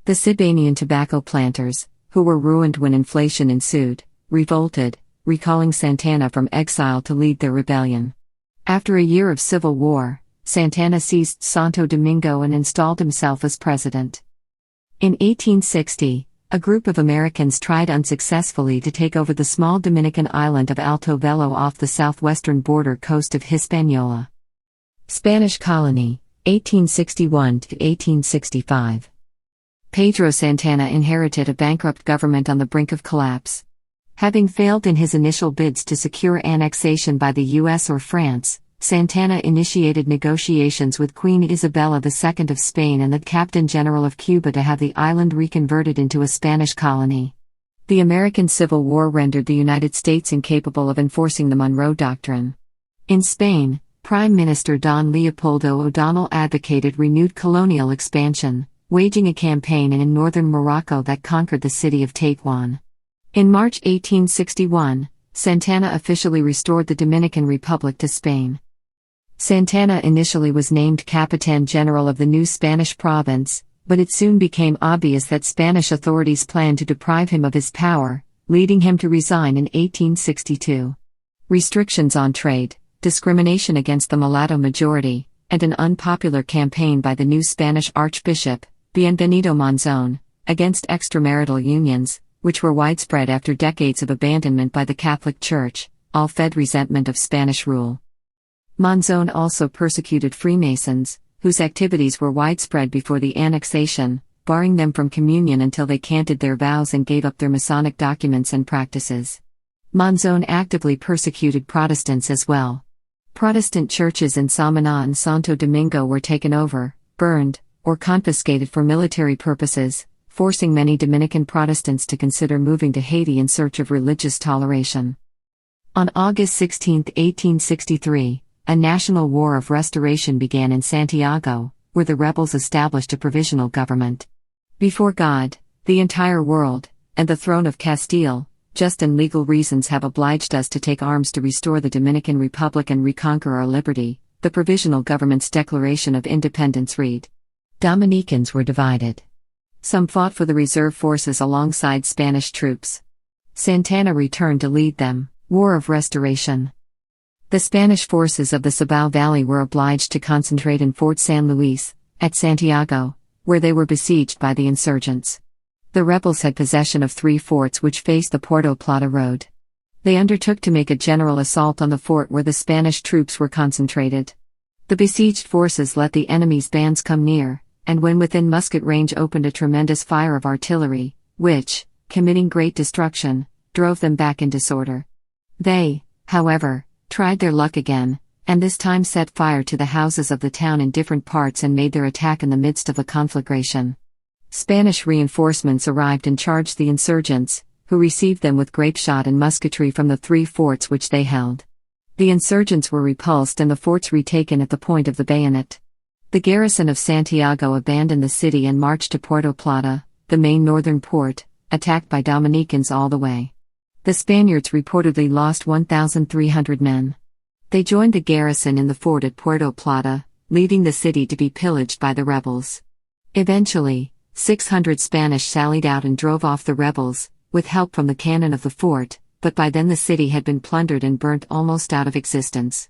The Sibanian tobacco planters, who were ruined when inflation ensued, revolted, recalling Santana from exile to lead their rebellion. After a year of civil war, Santana seized Santo Domingo and installed himself as president. In 1860, a group of Americans tried unsuccessfully to take over the small Dominican island of Alto Velo off the southwestern border coast of Hispaniola. Spanish colony, 1861 to 1865. Pedro Santana inherited a bankrupt government on the brink of collapse. Having failed in his initial bids to secure annexation by the U.S. or France, Santana initiated negotiations with Queen Isabella II of Spain and the Captain General of Cuba to have the island reconverted into a Spanish colony. The American Civil War rendered the United States incapable of enforcing the Monroe Doctrine. In Spain, Prime Minister Don Leopoldo O'Donnell advocated renewed colonial expansion, waging a campaign in northern Morocco that conquered the city of Tetuan. In March 1861, Santana officially restored the Dominican Republic to Spain. Santana initially was named Capitan General of the new Spanish province, but it soon became obvious that Spanish authorities planned to deprive him of his power, leading him to resign in 1862. Restrictions on trade, discrimination against the mulatto majority, and an unpopular campaign by the new Spanish Archbishop, Bienvenido Monzon, against extramarital unions, which were widespread after decades of abandonment by the Catholic Church, all fed resentment of Spanish rule. Monzon also persecuted Freemasons, whose activities were widespread before the annexation, barring them from communion until they canted their vows and gave up their Masonic documents and practices. Monzon actively persecuted Protestants as well. Protestant churches in Samana and Santo Domingo were taken over, burned, or confiscated for military purposes, forcing many Dominican Protestants to consider moving to Haiti in search of religious toleration. On August 16, 1863, a national war of restoration began in Santiago, where the rebels established a provisional government. Before God, the entire world, and the throne of Castile, just and legal reasons have obliged us to take arms to restore the Dominican Republic and reconquer our liberty, the provisional government's Declaration of Independence read. Dominicans were divided. Some fought for the reserve forces alongside Spanish troops. Santana returned to lead them. War of Restoration. The Spanish forces of the Cibao Valley were obliged to concentrate in Fort San Luis, at Santiago, where they were besieged by the insurgents. The rebels had possession of 3 forts which faced the Puerto Plata road. They undertook to make a general assault on the fort where the Spanish troops were concentrated. The besieged forces let the enemy's bands come near, and when within musket range opened a tremendous fire of artillery, which, committing great destruction, drove them back in disorder. They, however, tried their luck again, and this time set fire to the houses of the town in different parts and made their attack in the midst of a conflagration. Spanish reinforcements arrived and charged the insurgents, who received them with grapeshot and musketry from the 3 forts which they held. The insurgents were repulsed and the forts retaken at the point of the bayonet. The garrison of Santiago abandoned the city and marched to Puerto Plata, the main northern port, attacked by Dominicans all the way. The Spaniards reportedly lost 1,300 men. They joined the garrison in the fort at Puerto Plata, leaving the city to be pillaged by the rebels. Eventually, 600 Spanish sallied out and drove off the rebels, with help from the cannon of the fort, but by then the city had been plundered and burnt almost out of existence.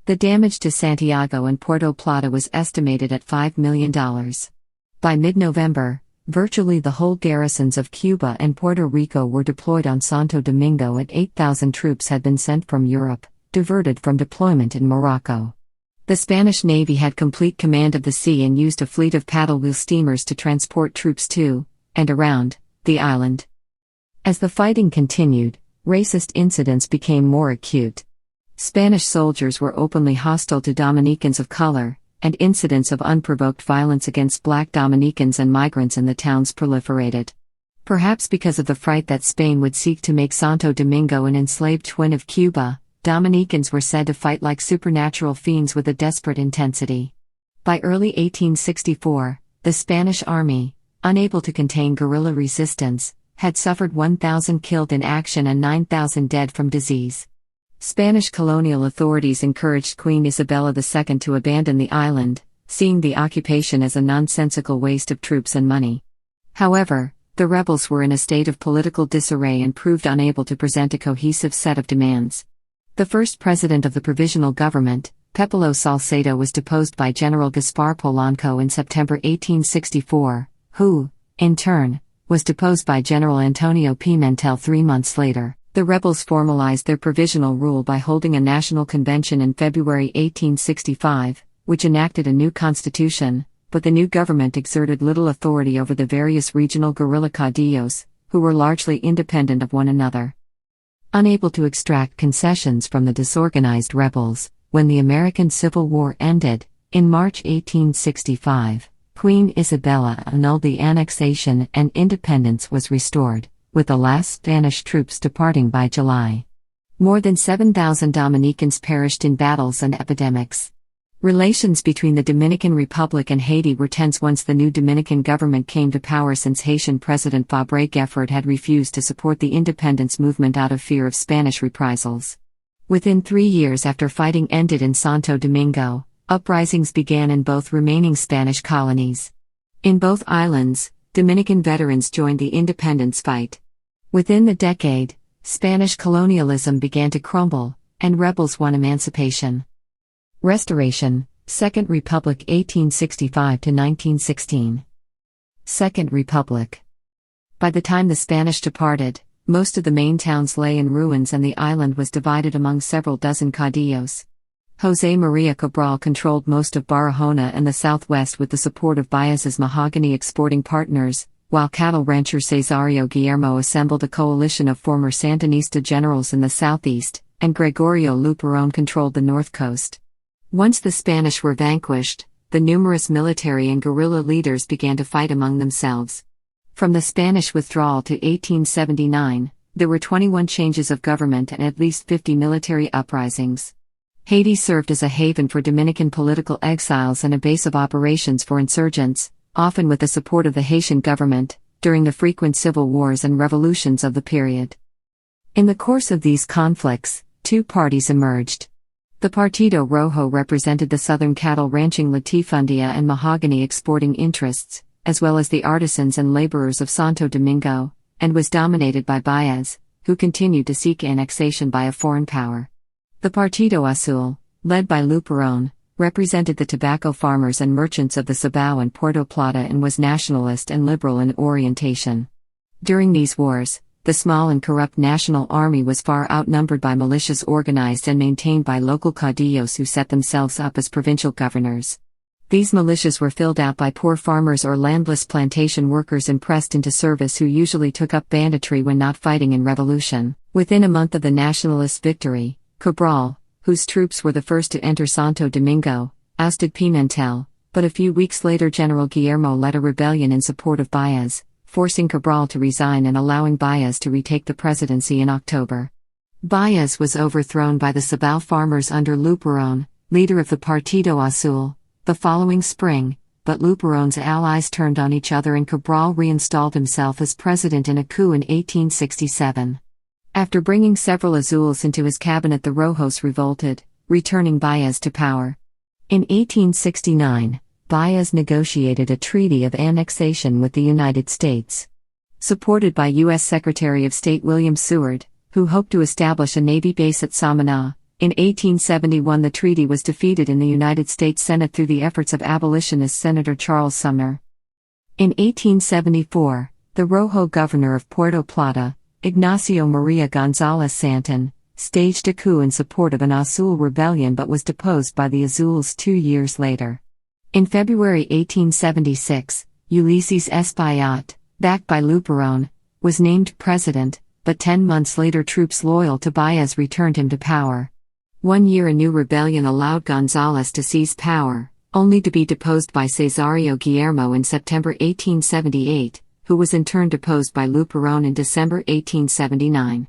The damage to Santiago and Puerto Plata was estimated at $5 million. By mid-November, virtually the whole garrisons of Cuba and Puerto Rico were deployed on Santo Domingo and 8,000 troops had been sent from Europe, diverted from deployment in Morocco. The Spanish Navy had complete command of the sea and used a fleet of paddle-wheel steamers to transport troops to, and around, the island. As the fighting continued, racist incidents became more acute. Spanish soldiers were openly hostile to Dominicans of color, and incidents of unprovoked violence against black Dominicans and migrants in the towns proliferated. Perhaps because of the fright that Spain would seek to make Santo Domingo an enslaved twin of Cuba, Dominicans were said to fight like supernatural fiends with a desperate intensity. By early 1864, the Spanish army, unable to contain guerrilla resistance, had suffered 1,000 killed in action and 9,000 dead from disease. Spanish colonial authorities encouraged Queen Isabella II to abandon the island, seeing the occupation as a nonsensical waste of troops and money. However, the rebels were in a state of political disarray and proved unable to present a cohesive set of demands. The first president of the provisional government, Pepelo Salcedo, was deposed by General Gaspar Polanco in September 1864, who, in turn, was deposed by General Antonio Pimentel 3 months later. The rebels formalized their provisional rule by holding a national convention in February 1865, which enacted a new constitution, but the new government exerted little authority over the various regional guerrilla caudillos, who were largely independent of one another. Unable to extract concessions from the disorganized rebels, when the American Civil War ended, in March 1865, Queen Isabella annulled the annexation and independence was restored, with the last Spanish troops departing by July. More than 7,000 Dominicans perished in battles and epidemics. Relations between the Dominican Republic and Haiti were tense once the new Dominican government came to power, since Haitian President Fabre Gefford had refused to support the independence movement out of fear of Spanish reprisals. Within 3 years after fighting ended in Santo Domingo, uprisings began in both remaining Spanish colonies. In both islands, Dominican veterans joined the independence fight. Within the decade, Spanish colonialism began to crumble, and rebels won emancipation. Restoration, Second Republic 1865 to 1916. Second Republic. By the time the Spanish departed, most of the main towns lay in ruins and the island was divided among several dozen caudillos. José María Cabral controlled most of Barahona and the southwest with the support of Baez's mahogany exporting partners, while cattle rancher Cesario Guillermo assembled a coalition of former Sandinista generals in the southeast, and Gregorio Luperón controlled the north coast. Once the Spanish were vanquished, the numerous military and guerrilla leaders began to fight among themselves. From the Spanish withdrawal to 1879, there were 21 changes of government and at least 50 military uprisings. Haiti served as a haven for Dominican political exiles and a base of operations for insurgents, often with the support of the Haitian government, during the frequent civil wars and revolutions of the period. In the course of these conflicts, 2 parties emerged. The Partido Rojo represented the southern cattle ranching latifundia and mahogany exporting interests, as well as the artisans and laborers of Santo Domingo, and was dominated by Baez, who continued to seek annexation by a foreign power. The Partido Azul, led by Luperón, represented the tobacco farmers and merchants of the Cibao and Puerto Plata and was nationalist and liberal in orientation. During these wars, the small and corrupt National Army was far outnumbered by militias organized and maintained by local caudillos who set themselves up as provincial governors. These militias were filled out by poor farmers or landless plantation workers impressed into service who usually took up banditry when not fighting in revolution. Within a month of the nationalist victory, Cabral, whose troops were the first to enter Santo Domingo, ousted Pimentel, but a few weeks later General Guillermo led a rebellion in support of Baez, forcing Cabral to resign and allowing Baez to retake the presidency in October. Baez was overthrown by the Cibao farmers under Luperón, leader of the Partido Azul, the following spring, but Luperón's allies turned on each other and Cabral reinstalled himself as president in a coup in 1867. After bringing several Azules into his cabinet, the Rojos revolted, returning Baez to power. In 1869, Baez negotiated a treaty of annexation with the United States. Supported by U.S. Secretary of State William Seward, who hoped to establish a Navy base at Samaná, in 1871 the treaty was defeated in the United States Senate through the efforts of abolitionist Senator Charles Sumner. In 1874, the Rojo governor of Puerto Plata, Ignacio Maria González Santon, staged a coup in support of an Azul rebellion but was deposed by the Azules 2 years later. In February 1876, Ulysses S. Bayat, backed by Luperón, was named president, but 10 months later troops loyal to Baez returned him to power. 1 year a new rebellion allowed González to seize power, only to be deposed by Cesario Guillermo in September 1878, who was in turn deposed by Luperón in December 1879.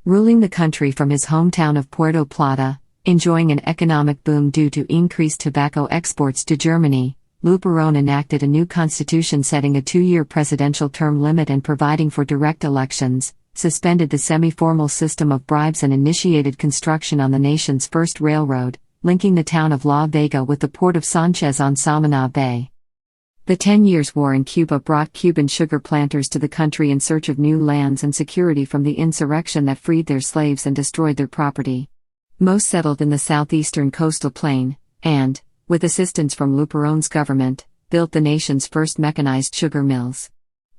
Ruling the country from his hometown of Puerto Plata, enjoying an economic boom due to increased tobacco exports to Germany, Luperón enacted a new constitution setting a 2-year presidential term limit and providing for direct elections, suspended the semi-formal system of bribes and initiated construction on the nation's first railroad, linking the town of La Vega with the port of Sanchez on Samaná Bay. The 10 Years' War in Cuba brought Cuban sugar planters to the country in search of new lands and security from the insurrection that freed their slaves and destroyed their property. Most settled in the southeastern coastal plain, and, with assistance from Luperón's government, built the nation's first mechanized sugar mills.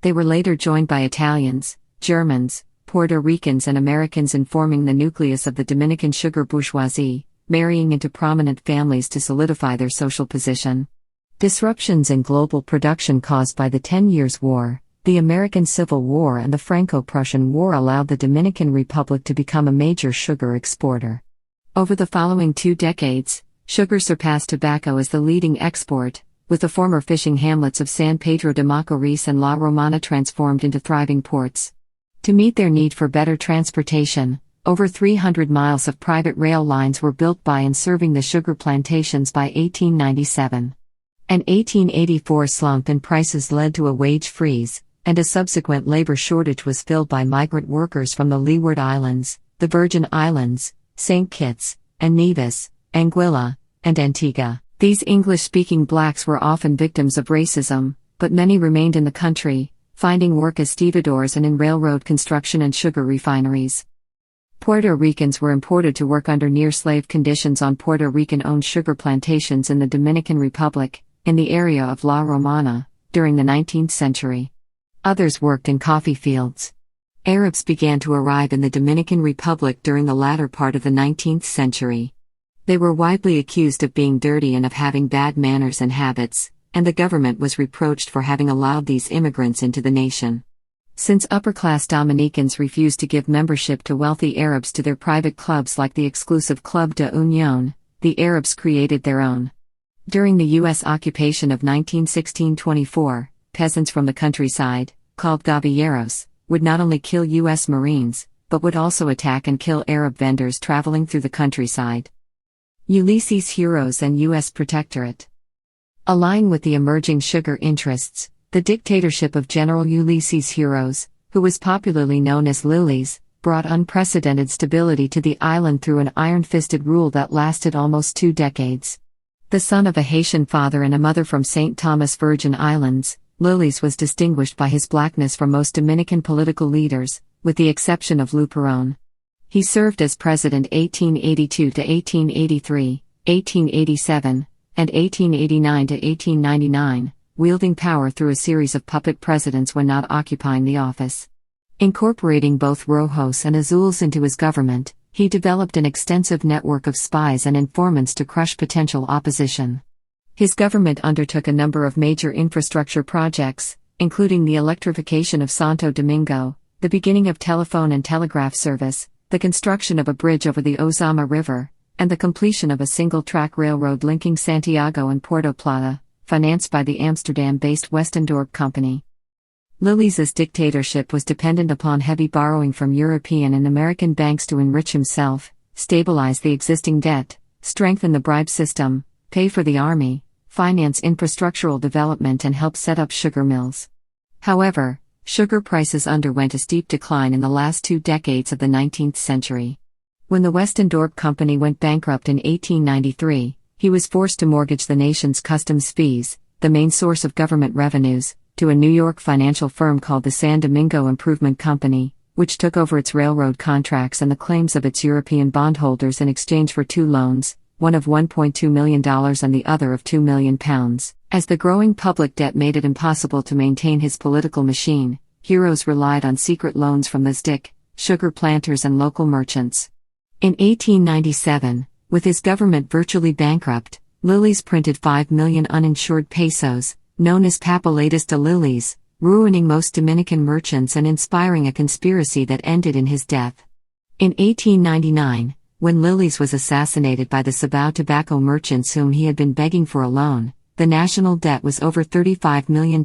They were later joined by Italians, Germans, Puerto Ricans and Americans in forming the nucleus of the Dominican sugar bourgeoisie, marrying into prominent families to solidify their social position. Disruptions in global production caused by the 10 Years' War, the American Civil War and the Franco-Prussian War allowed the Dominican Republic to become a major sugar exporter. Over the following 2 decades, sugar surpassed tobacco as the leading export, with the former fishing hamlets of San Pedro de Macorís and La Romana transformed into thriving ports. To meet their need for better transportation, over 300 miles of private rail lines were built by and serving the sugar plantations by 1897. An 1884 slump in prices led to a wage freeze, and a subsequent labor shortage was filled by migrant workers from the Leeward Islands, the Virgin Islands, St. Kitts, and Nevis, Anguilla, and Antigua. These English-speaking blacks were often victims of racism, but many remained in the country, finding work as stevedores and in railroad construction and sugar refineries. Puerto Ricans were imported to work under near-slave conditions on Puerto Rican-owned sugar plantations in the Dominican Republic, in the area of La Romana, during the 19th century. Others worked in coffee fields. Arabs began to arrive in the Dominican Republic during the latter part of the 19th century. They were widely accused of being dirty and of having bad manners and habits, and the government was reproached for having allowed these immigrants into the nation. Since upper-class Dominicans refused to give membership to wealthy Arabs to their private clubs like the exclusive Club de Unión, the Arabs created their own. During the U.S. occupation of 1916-24, peasants from the countryside, called gavilleros, would not only kill U.S. Marines, but would also attack and kill Arab vendors traveling through the countryside. Ulysses' heroes and U.S. Protectorate. Allying with the emerging sugar interests, the dictatorship of General Ulysses' heroes, who was popularly known as Lilies, brought unprecedented stability to the island through an iron-fisted rule that lasted almost 2 decades. The son of a Haitian father and a mother from St. Thomas Virgin Islands, Lilies was distinguished by his blackness from most Dominican political leaders, with the exception of Luperón. He served as president 1882 to 1883, 1887, and 1889 to 1899, wielding power through a series of puppet presidents when not occupying the office. Incorporating both rojos and azules into his government, he developed an extensive network of spies and informants to crush potential opposition. His government undertook a number of major infrastructure projects, including the electrification of Santo Domingo, the beginning of telephone and telegraph service, the construction of a bridge over the Ozama River, and the completion of a single-track railroad linking Santiago and Puerto Plata, financed by the Amsterdam-based Westendorp Company. Lilly's dictatorship was dependent upon heavy borrowing from European and American banks to enrich himself, stabilize the existing debt, strengthen the bribe system, pay for the army, finance infrastructural development and help set up sugar mills. However, sugar prices underwent a steep decline in the last 2 decades of the 19th century. When the Westendorp Company went bankrupt in 1893, he was forced to mortgage the nation's customs fees, the main source of government revenues, to a New York financial firm called the San Domingo Improvement Company, which took over its railroad contracts and the claims of its European bondholders in exchange for 2 loans, one of $1.2 million and the other of £2 million. As the growing public debt made it impossible to maintain his political machine, Heroes relied on secret loans from the stick, sugar planters and local merchants. In 1897, with his government virtually bankrupt, Lilly's printed 5 million uninsured pesos, known as Papeletas de Lilly's, ruining most Dominican merchants and inspiring a conspiracy that ended in his death. In 1899, when Lilly's was assassinated by the Cibao tobacco merchants whom he had been begging for a loan, the national debt was over $35 million,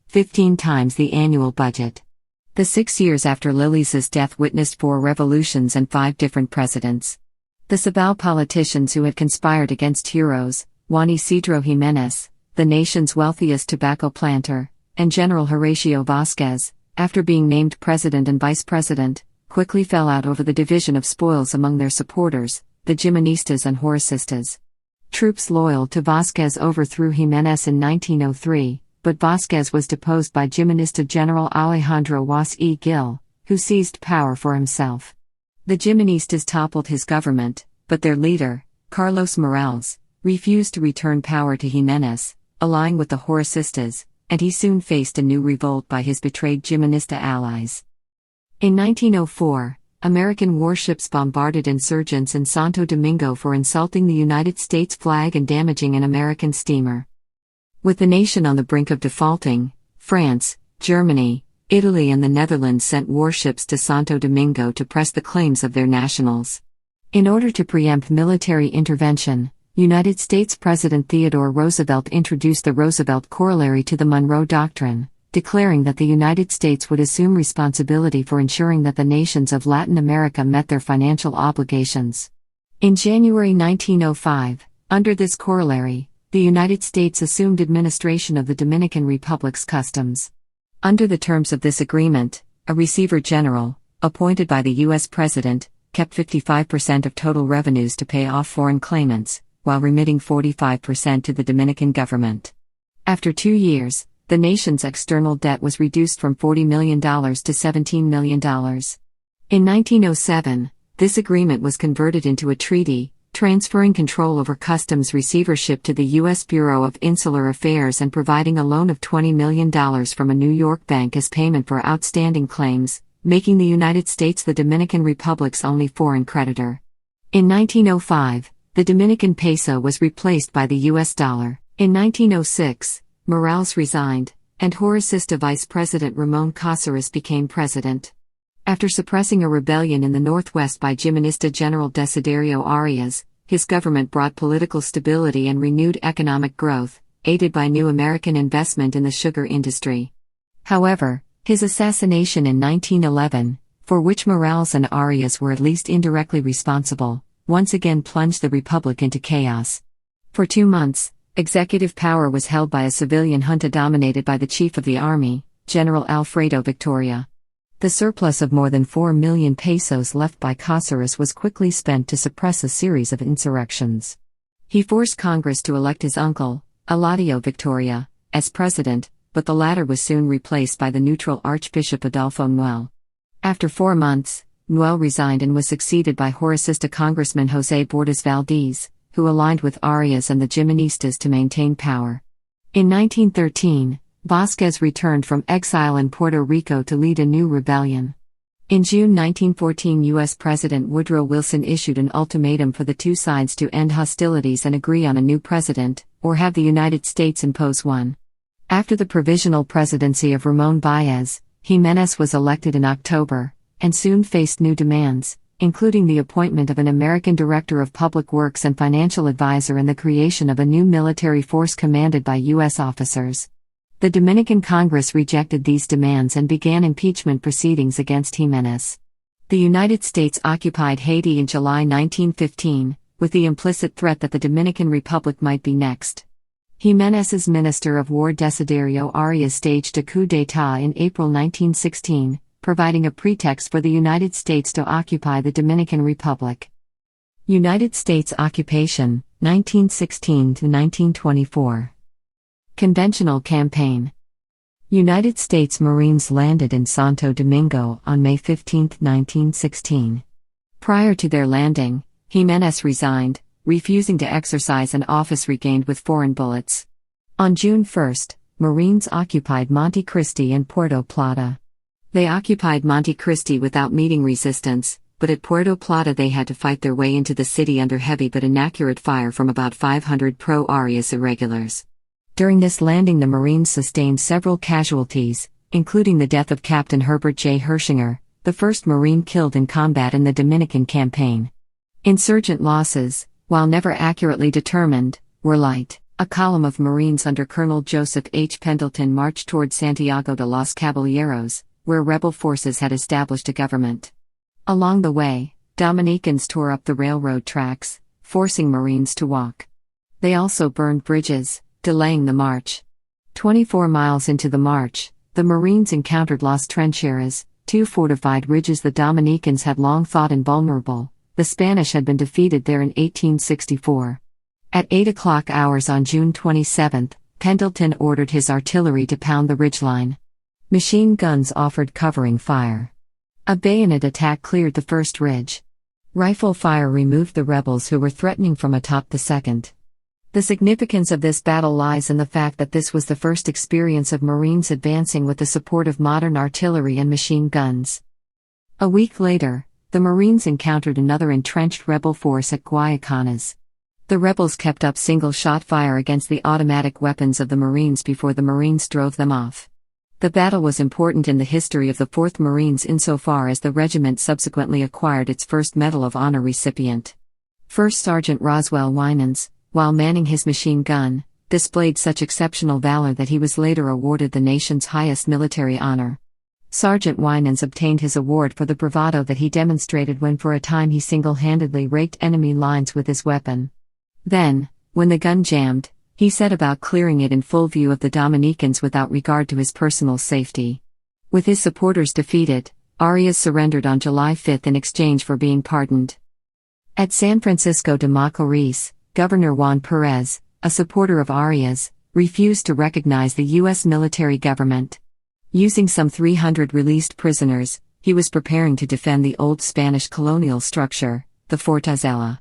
15 times the annual budget. The 6 years after Lilly's death witnessed 4 revolutions and 5 different presidents. The Cibao politicians who had conspired against Heroes, Juan Isidro Jimenez, the nation's wealthiest tobacco planter, and General Horatio Vasquez, after being named president and vice president, quickly fell out over the division of spoils among their supporters, the Jimenistas and Horacistas. Troops loyal to Vasquez overthrew Jimenez in 1903, but Vasquez was deposed by Jimenista General Alejandro Was y Gil, who seized power for himself. The Jimenistas toppled his government, but their leader, Carlos Morales, refused to return power to Jimenez, allying with the Horacistas, and he soon faced a new revolt by his betrayed Jimenista allies. In 1904, American warships bombarded insurgents in Santo Domingo for insulting the United States flag and damaging an American steamer. With the nation on the brink of defaulting, France, Germany, Italy and the Netherlands sent warships to Santo Domingo to press the claims of their nationals. In order to preempt military intervention, United States President Theodore Roosevelt introduced the Roosevelt Corollary to the Monroe Doctrine, declaring that the United States would assume responsibility for ensuring that the nations of Latin America met their financial obligations. In January 1905, under this corollary, the United States assumed administration of the Dominican Republic's customs. Under the terms of this agreement, a receiver general, appointed by the U.S. President, kept 55% of total revenues to pay off foreign claimants, while remitting 45% to the Dominican government. After 2 years, the nation's external debt was reduced from $40 million to $17 million. In 1907, this agreement was converted into a treaty, transferring control over customs receivership to the U.S. Bureau of Insular Affairs and providing a loan of $20 million from a New York bank as payment for outstanding claims, making the United States the Dominican Republic's only foreign creditor. In 1905, the Dominican peso was replaced by the U.S. dollar. In 1906, Morales resigned, and Horacista Vice President Ramon Coceras became president. After suppressing a rebellion in the Northwest by Jimenista General Desiderio Arias, his government brought political stability and renewed economic growth, aided by new American investment in the sugar industry. However, his assassination in 1911, for which Morales and Arias were at least indirectly responsible, once again plunged the republic into chaos. For 2 months, executive power was held by a civilian junta dominated by the chief of the army, General Alfredo Victoria. The surplus of more than 4 million pesos left by Coceras was quickly spent to suppress a series of insurrections. He forced Congress to elect his uncle, Eladio Victoria, as president, but the latter was soon replaced by the neutral Archbishop Adolfo Manuel. After 4 months, Manuel resigned and was succeeded by Jorocista Congressman José Bordas Valdez, who aligned with Arias and the Jimenistas to maintain power. In 1913, Vázquez returned from exile in Puerto Rico to lead a new rebellion. In June 1914, U.S. President Woodrow Wilson issued an ultimatum for the two sides to end hostilities and agree on a new president, or have the United States impose one. After the provisional presidency of Ramón Baez, Jimenez was elected in October, and soon faced new demands, including the appointment of an American Director of Public Works and financial advisor and the creation of a new military force commanded by U.S. officers. The Dominican Congress rejected these demands and began impeachment proceedings against Jimenez. The United States occupied Haiti in July 1915, with the implicit threat that the Dominican Republic might be next. Jimenez's Minister of War Desiderio Arias staged a coup d'état in April 1916, providing a pretext for the United States to occupy the Dominican Republic. United States occupation, 1916 to 1924. Conventional campaign. United States Marines landed in Santo Domingo on May 15, 1916. Prior to their landing, Jimenez resigned, refusing to exercise an office regained with foreign bullets. On June 1, Marines occupied Monte Cristi and Puerto Plata. They occupied Monte Cristi without meeting resistance, but at Puerto Plata they had to fight their way into the city under heavy but inaccurate fire from about 500 pro-Arias irregulars. During this landing the Marines sustained several casualties, including the death of Captain Herbert J. Hershinger, the first Marine killed in combat in the Dominican campaign. Insurgent losses, while never accurately determined, were light. A column of Marines under Colonel Joseph H. Pendleton marched toward Santiago de los Caballeros, where rebel forces had established a government. Along the way, Dominicans tore up the railroad tracks, forcing Marines to walk. They also burned bridges, delaying the march. 24 miles into the march, the Marines encountered Las Trincheras, two fortified ridges the Dominicans had long thought invulnerable. The Spanish had been defeated there in 1864. At 8 o'clock hours on June 27, Pendleton ordered his artillery to pound the ridgeline. Machine guns offered covering fire. A bayonet attack cleared the first ridge. Rifle fire removed the rebels who were threatening from atop the second. The significance of this battle lies in the fact that this was the first experience of Marines advancing with the support of modern artillery and machine guns. A week later, the Marines encountered another entrenched rebel force at Guayacanes. The rebels kept up single-shot fire against the automatic weapons of the Marines before the Marines drove them off. The battle was important in the history of the 4th Marines insofar as the regiment subsequently acquired its first Medal of Honor recipient. First Sergeant Roswell Winans, while manning his machine gun, displayed such exceptional valor that he was later awarded the nation's highest military honor. Sergeant Winans obtained his award for the bravado that he demonstrated when for a time he single-handedly raked enemy lines with his weapon. Then, when the gun jammed, he set about clearing it in full view of the Dominicans without regard to his personal safety. With his supporters defeated, Arias surrendered on July 5 in exchange for being pardoned. At San Francisco de Macorís, Governor Juan Perez, a supporter of Arias, refused to recognize the U.S. military government. Using some 300 released prisoners, he was preparing to defend the old Spanish colonial structure, the Fortaleza.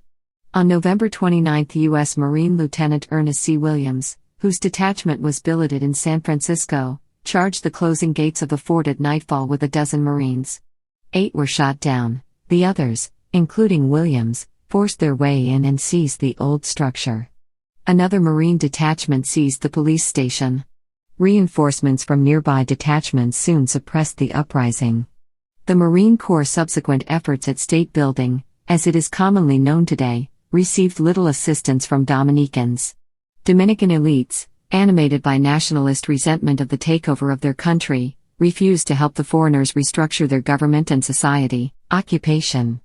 On November 29, U.S. Marine Lieutenant Ernest C. Williams, whose detachment was billeted in San Francisco, charged the closing gates of the fort at nightfall with a dozen Marines. 8 were shot down. The others, including Williams, forced their way in and seized the old structure. Another Marine detachment seized the police station. Reinforcements from nearby detachments soon suppressed the uprising. The Marine Corps' subsequent efforts at state building, as it is commonly known today, received little assistance from Dominicans. Dominican elites, animated by nationalist resentment of the takeover of their country, refused to help the foreigners restructure their government and society. Occupation.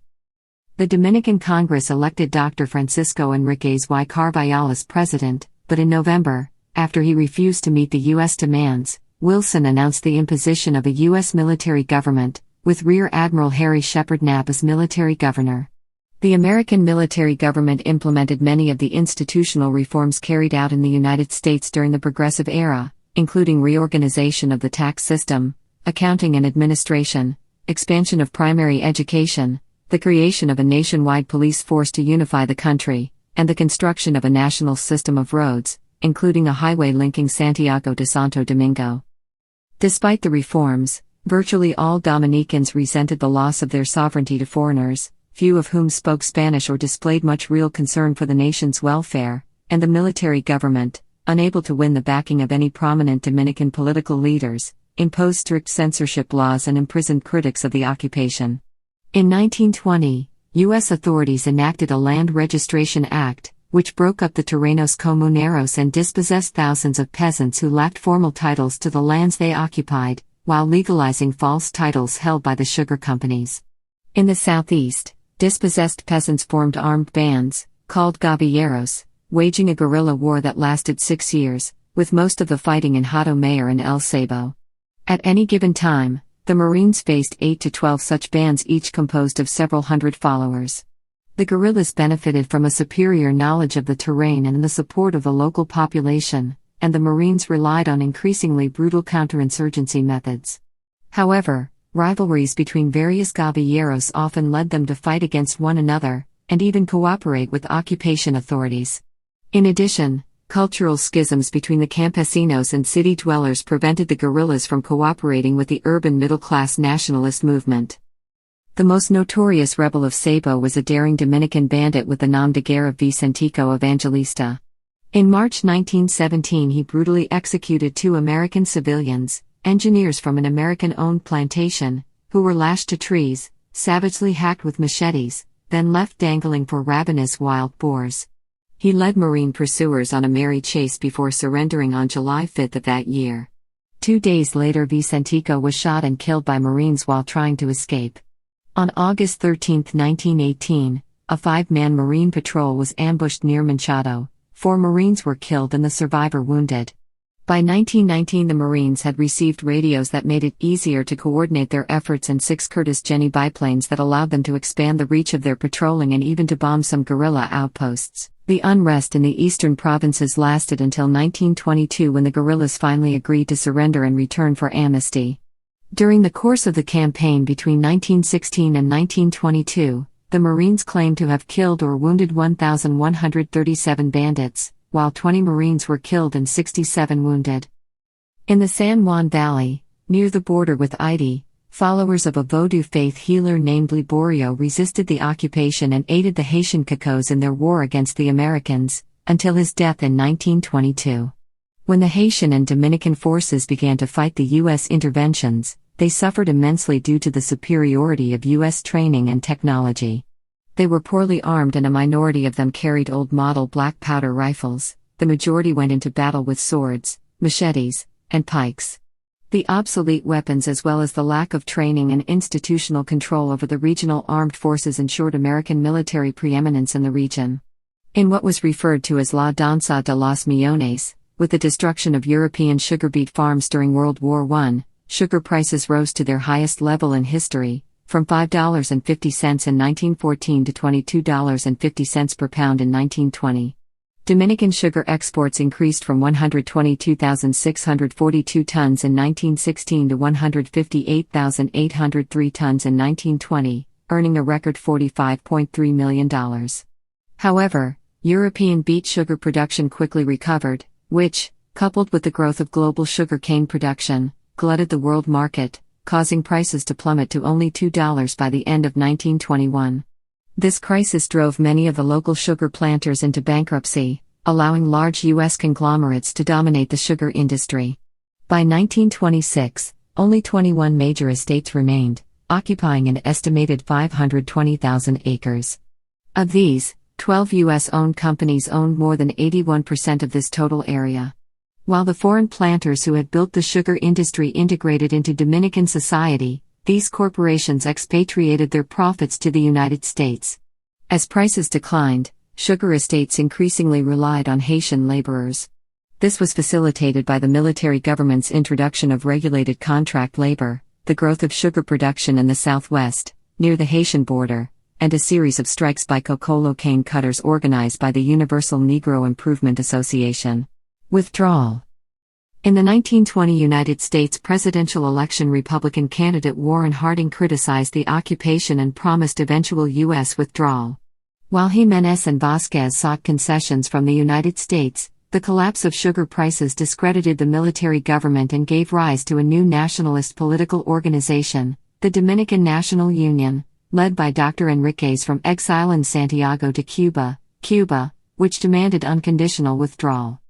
The Dominican Congress elected Dr. Francisco Enriquez y Carvajal as president, but in November, after he refused to meet the U.S. demands, Wilson announced the imposition of a U.S. military government, with Rear Admiral Harry Shepard Knapp as military governor. The American military government implemented many of the institutional reforms carried out in the United States during the Progressive Era, including reorganization of the tax system, accounting and administration, expansion of primary education, the creation of a nationwide police force to unify the country, and the construction of a national system of roads, including a highway linking Santiago to Santo Domingo. Despite the reforms, virtually all Dominicans resented the loss of their sovereignty to foreigners, few of whom spoke Spanish or displayed much real concern for the nation's welfare, and the military government, unable to win the backing of any prominent Dominican political leaders, imposed strict censorship laws and imprisoned critics of the occupation. In 1920, U.S. authorities enacted a Land Registration Act, which broke up the terrenos comuneros and dispossessed thousands of peasants who lacked formal titles to the lands they occupied, while legalizing false titles held by the sugar companies. In the southeast, dispossessed peasants formed armed bands, called gavilleros, waging a guerrilla war that lasted 6 years, with most of the fighting in Hato Mayor and El Sabo. At any given time, the Marines faced 8 to 12 such bands, each composed of several hundred followers. The guerrillas benefited from a superior knowledge of the terrain and the support of the local population, and the Marines relied on increasingly brutal counterinsurgency methods. However, rivalries between various gavilleros often led them to fight against one another, and even cooperate with occupation authorities. In addition, cultural schisms between the campesinos and city dwellers prevented the guerrillas from cooperating with the urban middle-class nationalist movement. The most notorious rebel of Sabo was a daring Dominican bandit with the nom de guerre Vicentico Evangelista. In March 1917 he brutally executed 2 American civilians, engineers from an American-owned plantation, who were lashed to trees, savagely hacked with machetes, then left dangling for ravenous wild boars. He led Marine pursuers on a merry chase before surrendering on July 5 of that year. 2 days later Vicentico was shot and killed by Marines while trying to escape. On August 13, 1918, a 5-man Marine patrol was ambushed near Manchado. 4 Marines were killed and the survivor wounded. By 1919 the Marines had received radios that made it easier to coordinate their efforts and 6 Curtiss Jenny biplanes that allowed them to expand the reach of their patrolling and even to bomb some guerrilla outposts. The unrest in the eastern provinces lasted until 1922 when the guerrillas finally agreed to surrender and return for amnesty. During the course of the campaign between 1916 and 1922, the Marines claimed to have killed or wounded 1,137 bandits, while 20 Marines were killed and 67 wounded. In the San Juan Valley, near the border with Haiti, followers of a Vodou faith healer named Bohio resisted the occupation and aided the Haitian Cacos in their war against the Americans, until his death in 1922. When the Haitian and Dominican forces began to fight the U.S. interventions, they suffered immensely due to the superiority of U.S. training and technology. They were poorly armed and a minority of them carried old-model black powder rifles. The majority went into battle with swords, machetes, and pikes. The obsolete weapons as well as the lack of training and institutional control over the regional armed forces ensured American military preeminence in the region. In what was referred to as La Danza de los Millones, with the destruction of European sugar beet farms during World War I, sugar prices rose to their highest level in history, from $5.50 in 1914 to $22.50 per pound in 1920. Dominican sugar exports increased from 122,642 tons in 1916 to 158,803 tons in 1920, earning a record $45.3 million. However, European beet sugar production quickly recovered, which, coupled with the growth of global sugarcane production, glutted the world market, causing prices to plummet to only $2 by the end of 1921. This crisis drove many of the local sugar planters into bankruptcy, allowing large U.S. conglomerates to dominate the sugar industry. By 1926, only 21 major estates remained, occupying an estimated 520,000 acres. Of these, 12 U.S.-owned companies owned more than 81% of this total area. While the foreign planters who had built the sugar industry integrated into Dominican society, these corporations expatriated their profits to the United States. As prices declined, sugar estates increasingly relied on Haitian laborers. This was facilitated by the military government's introduction of regulated contract labor, the growth of sugar production in the Southwest, near the Haitian border, and a series of strikes by cocolo cane cutters organized by the Universal Negro Improvement Association. Withdrawal. In the 1920 United States presidential election, Republican candidate Warren Harding criticized the occupation and promised eventual U.S. withdrawal. While Jimenez and Vasquez sought concessions from the United States, the collapse of sugar prices discredited the military government and gave rise to a new nationalist political organization, the Dominican National Union, led by Dr. Enriquez from exile in Santiago to Cuba, which demanded unconditional withdrawal.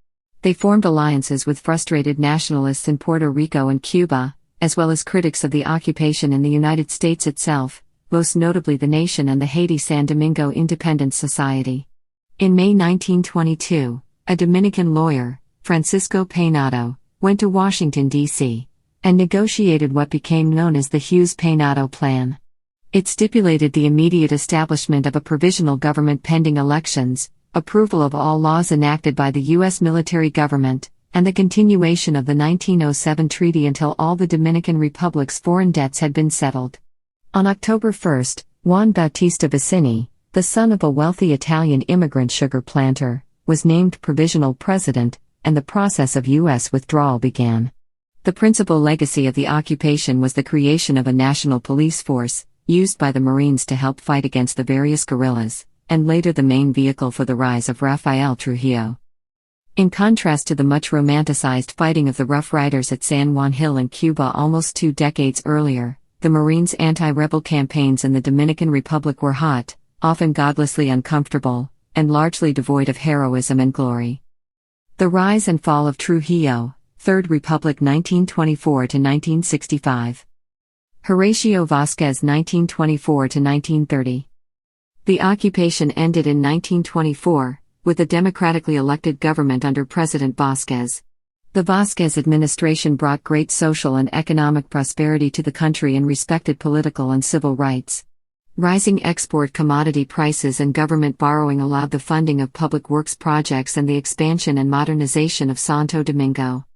They formed alliances with frustrated nationalists in Puerto Rico and Cuba, as well as critics of the occupation in the United States itself, most notably the nation and the Haiti Santo Domingo Independence Society. In May 1922, a Dominican lawyer, Francisco Peynado, went to Washington, D.C., and negotiated what became known as the Hughes-Peynado Plan. It stipulated the immediate establishment of a provisional government pending elections, approval of all laws enacted by the U.S. military government, and the continuation of the 1907 treaty until all the Dominican Republic's foreign debts had been settled. On October 1, Juan Bautista Vicini, the son of a wealthy Italian immigrant sugar planter, was named provisional president, and the process of U.S. withdrawal began. The principal legacy of the occupation was the creation of a national police force, used by the Marines to help fight against the various guerrillas, and later the main vehicle for the rise of Rafael Trujillo. In contrast to the much romanticized fighting of the Rough Riders at San Juan Hill in Cuba almost 2 decades earlier, the Marines' anti-rebel campaigns in the Dominican Republic were hot, often godlessly uncomfortable, and largely devoid of heroism and glory. The Rise and Fall of Trujillo, Third Republic 1924–1965. Horacio Vasquez 1924–1930. The occupation ended in 1924, with a democratically elected government under President Vasquez. The Vasquez administration brought great social and economic prosperity to the country and respected political and civil rights. Rising export commodity prices and government borrowing allowed the funding of public works projects and the expansion and modernization of Santo Domingo.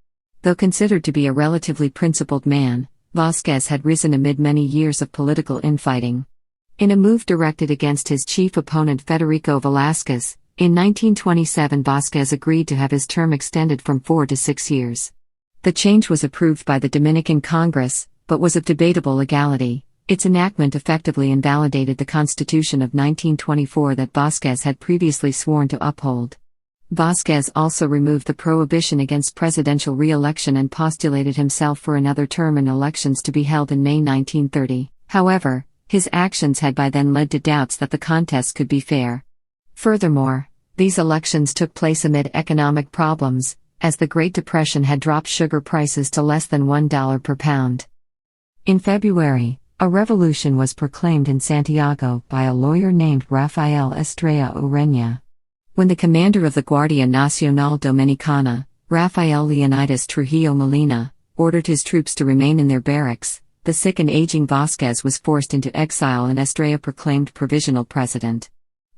Though considered to be a relatively principled man, Vasquez had risen amid many years of political infighting. In a move directed against his chief opponent Federico Velázquez, in 1927 Vasquez agreed to have his term extended from 4 to 6 years. The change was approved by the Dominican Congress, but was of debatable legality. Its enactment effectively invalidated the Constitution of 1924 that Vasquez had previously sworn to uphold. Vasquez also removed the prohibition against presidential re-election and postulated himself for another term in elections to be held in May 1930. However, his actions had by then led to doubts that the contest could be fair. Furthermore, these elections took place amid economic problems, as the Great Depression had dropped sugar prices to less than $1 per pound. In February, a revolution was proclaimed in Santiago by a lawyer named Rafael Estrella Ureña. When the commander of the Guardia Nacional Dominicana, Rafael Leonidas Trujillo Molina, ordered his troops to remain in their barracks, the sick and aging Vasquez was forced into exile and Estrella proclaimed provisional president.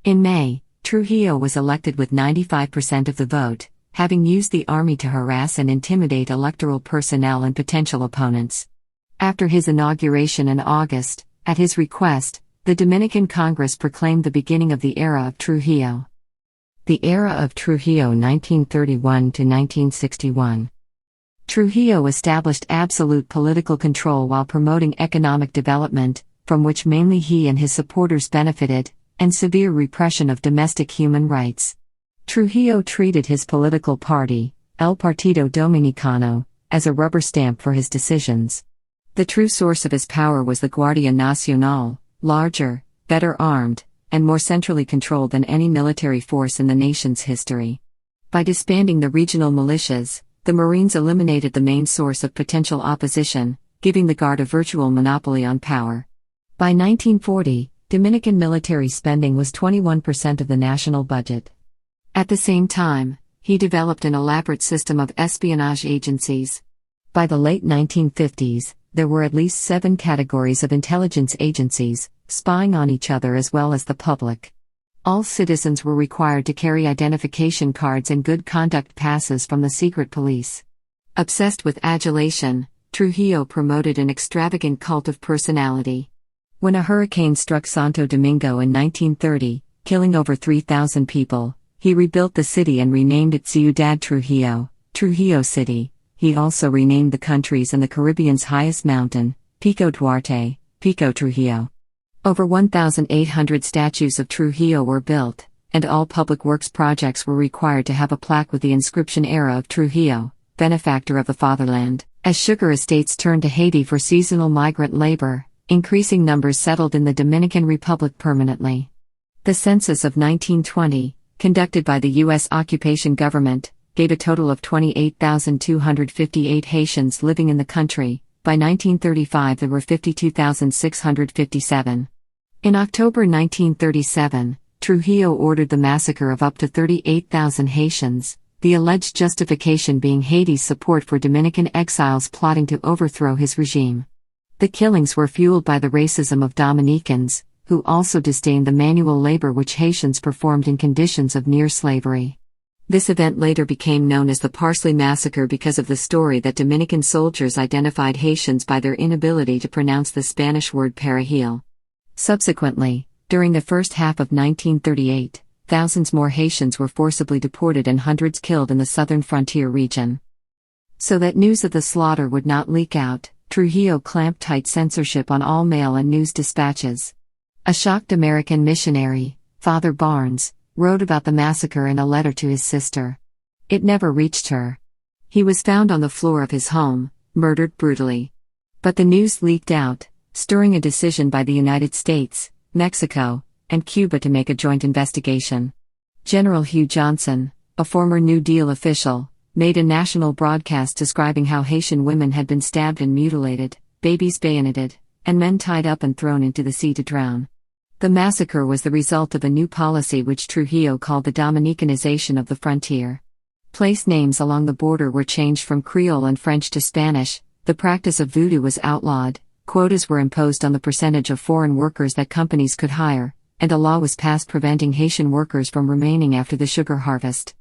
In May, Trujillo was elected with 95% of the vote, having used the army to harass and intimidate electoral personnel and potential opponents. After his inauguration in August, at his request, the Dominican Congress proclaimed the beginning of the era of Trujillo. The era of Trujillo 1931–1961. Trujillo established absolute political control while promoting economic development, from which mainly he and his supporters benefited, and severe repression of domestic human rights. Trujillo treated his political party, El Partido Dominicano, as a rubber stamp for his decisions. The true source of his power was the Guardia Nacional, larger, better armed, and more centrally controlled than any military force in the nation's history. By disbanding the regional militias, the Marines eliminated the main source of potential opposition, giving the Guard a virtual monopoly on power. By 1940, Dominican military spending was 21% of the national budget. At the same time, he developed an elaborate system of espionage agencies. By the late 1950s, there were at least 7 categories of intelligence agencies, spying on each other as well as the public. All citizens were required to carry identification cards and good conduct passes from the secret police. Obsessed with adulation, Trujillo promoted an extravagant cult of personality. When a hurricane struck Santo Domingo in 1930, killing over 3,000 people, he rebuilt the city and renamed it Ciudad Trujillo, Trujillo City. He also renamed the country's and the Caribbean's highest mountain, Pico Duarte, Pico Trujillo. Over 1,800 statues of Trujillo were built, and all public works projects were required to have a plaque with the inscription Era of Trujillo, benefactor of the fatherland. As sugar estates turned to Haiti for seasonal migrant labor, increasing numbers settled in the Dominican Republic permanently. The census of 1920, conducted by the U.S. occupation government, gave a total of 28,258 Haitians living in the country. By 1935 there were 52,657. In October 1937, Trujillo ordered the massacre of up to 38,000 Haitians, the alleged justification being Haiti's support for Dominican exiles plotting to overthrow his regime. The killings were fueled by the racism of Dominicans, who also disdained the manual labor which Haitians performed in conditions of near slavery. This event later became known as the Parsley Massacre because of the story that Dominican soldiers identified Haitians by their inability to pronounce the Spanish word perejil. Subsequently, during the first half of 1938, thousands more Haitians were forcibly deported and hundreds killed in the southern frontier region. So that news of the slaughter would not leak out, Trujillo clamped tight censorship on all mail and news dispatches. A shocked American missionary, Father Barnes, wrote about the massacre in a letter to his sister. It never reached her. He was found on the floor of his home, murdered brutally. But the news leaked out, stirring a decision by the United States, Mexico, and Cuba to make a joint investigation. General Hugh Johnson, a former New Deal official, made a national broadcast describing how Haitian women had been stabbed and mutilated, babies bayoneted, and men tied up and thrown into the sea to drown. The massacre was the result of a new policy which Trujillo called the Dominicanization of the frontier. Place names along the border were changed from Creole and French to Spanish, the practice of voodoo was outlawed, quotas were imposed on the percentage of foreign workers that companies could hire, and a law was passed preventing Haitian workers from remaining after the sugar harvest.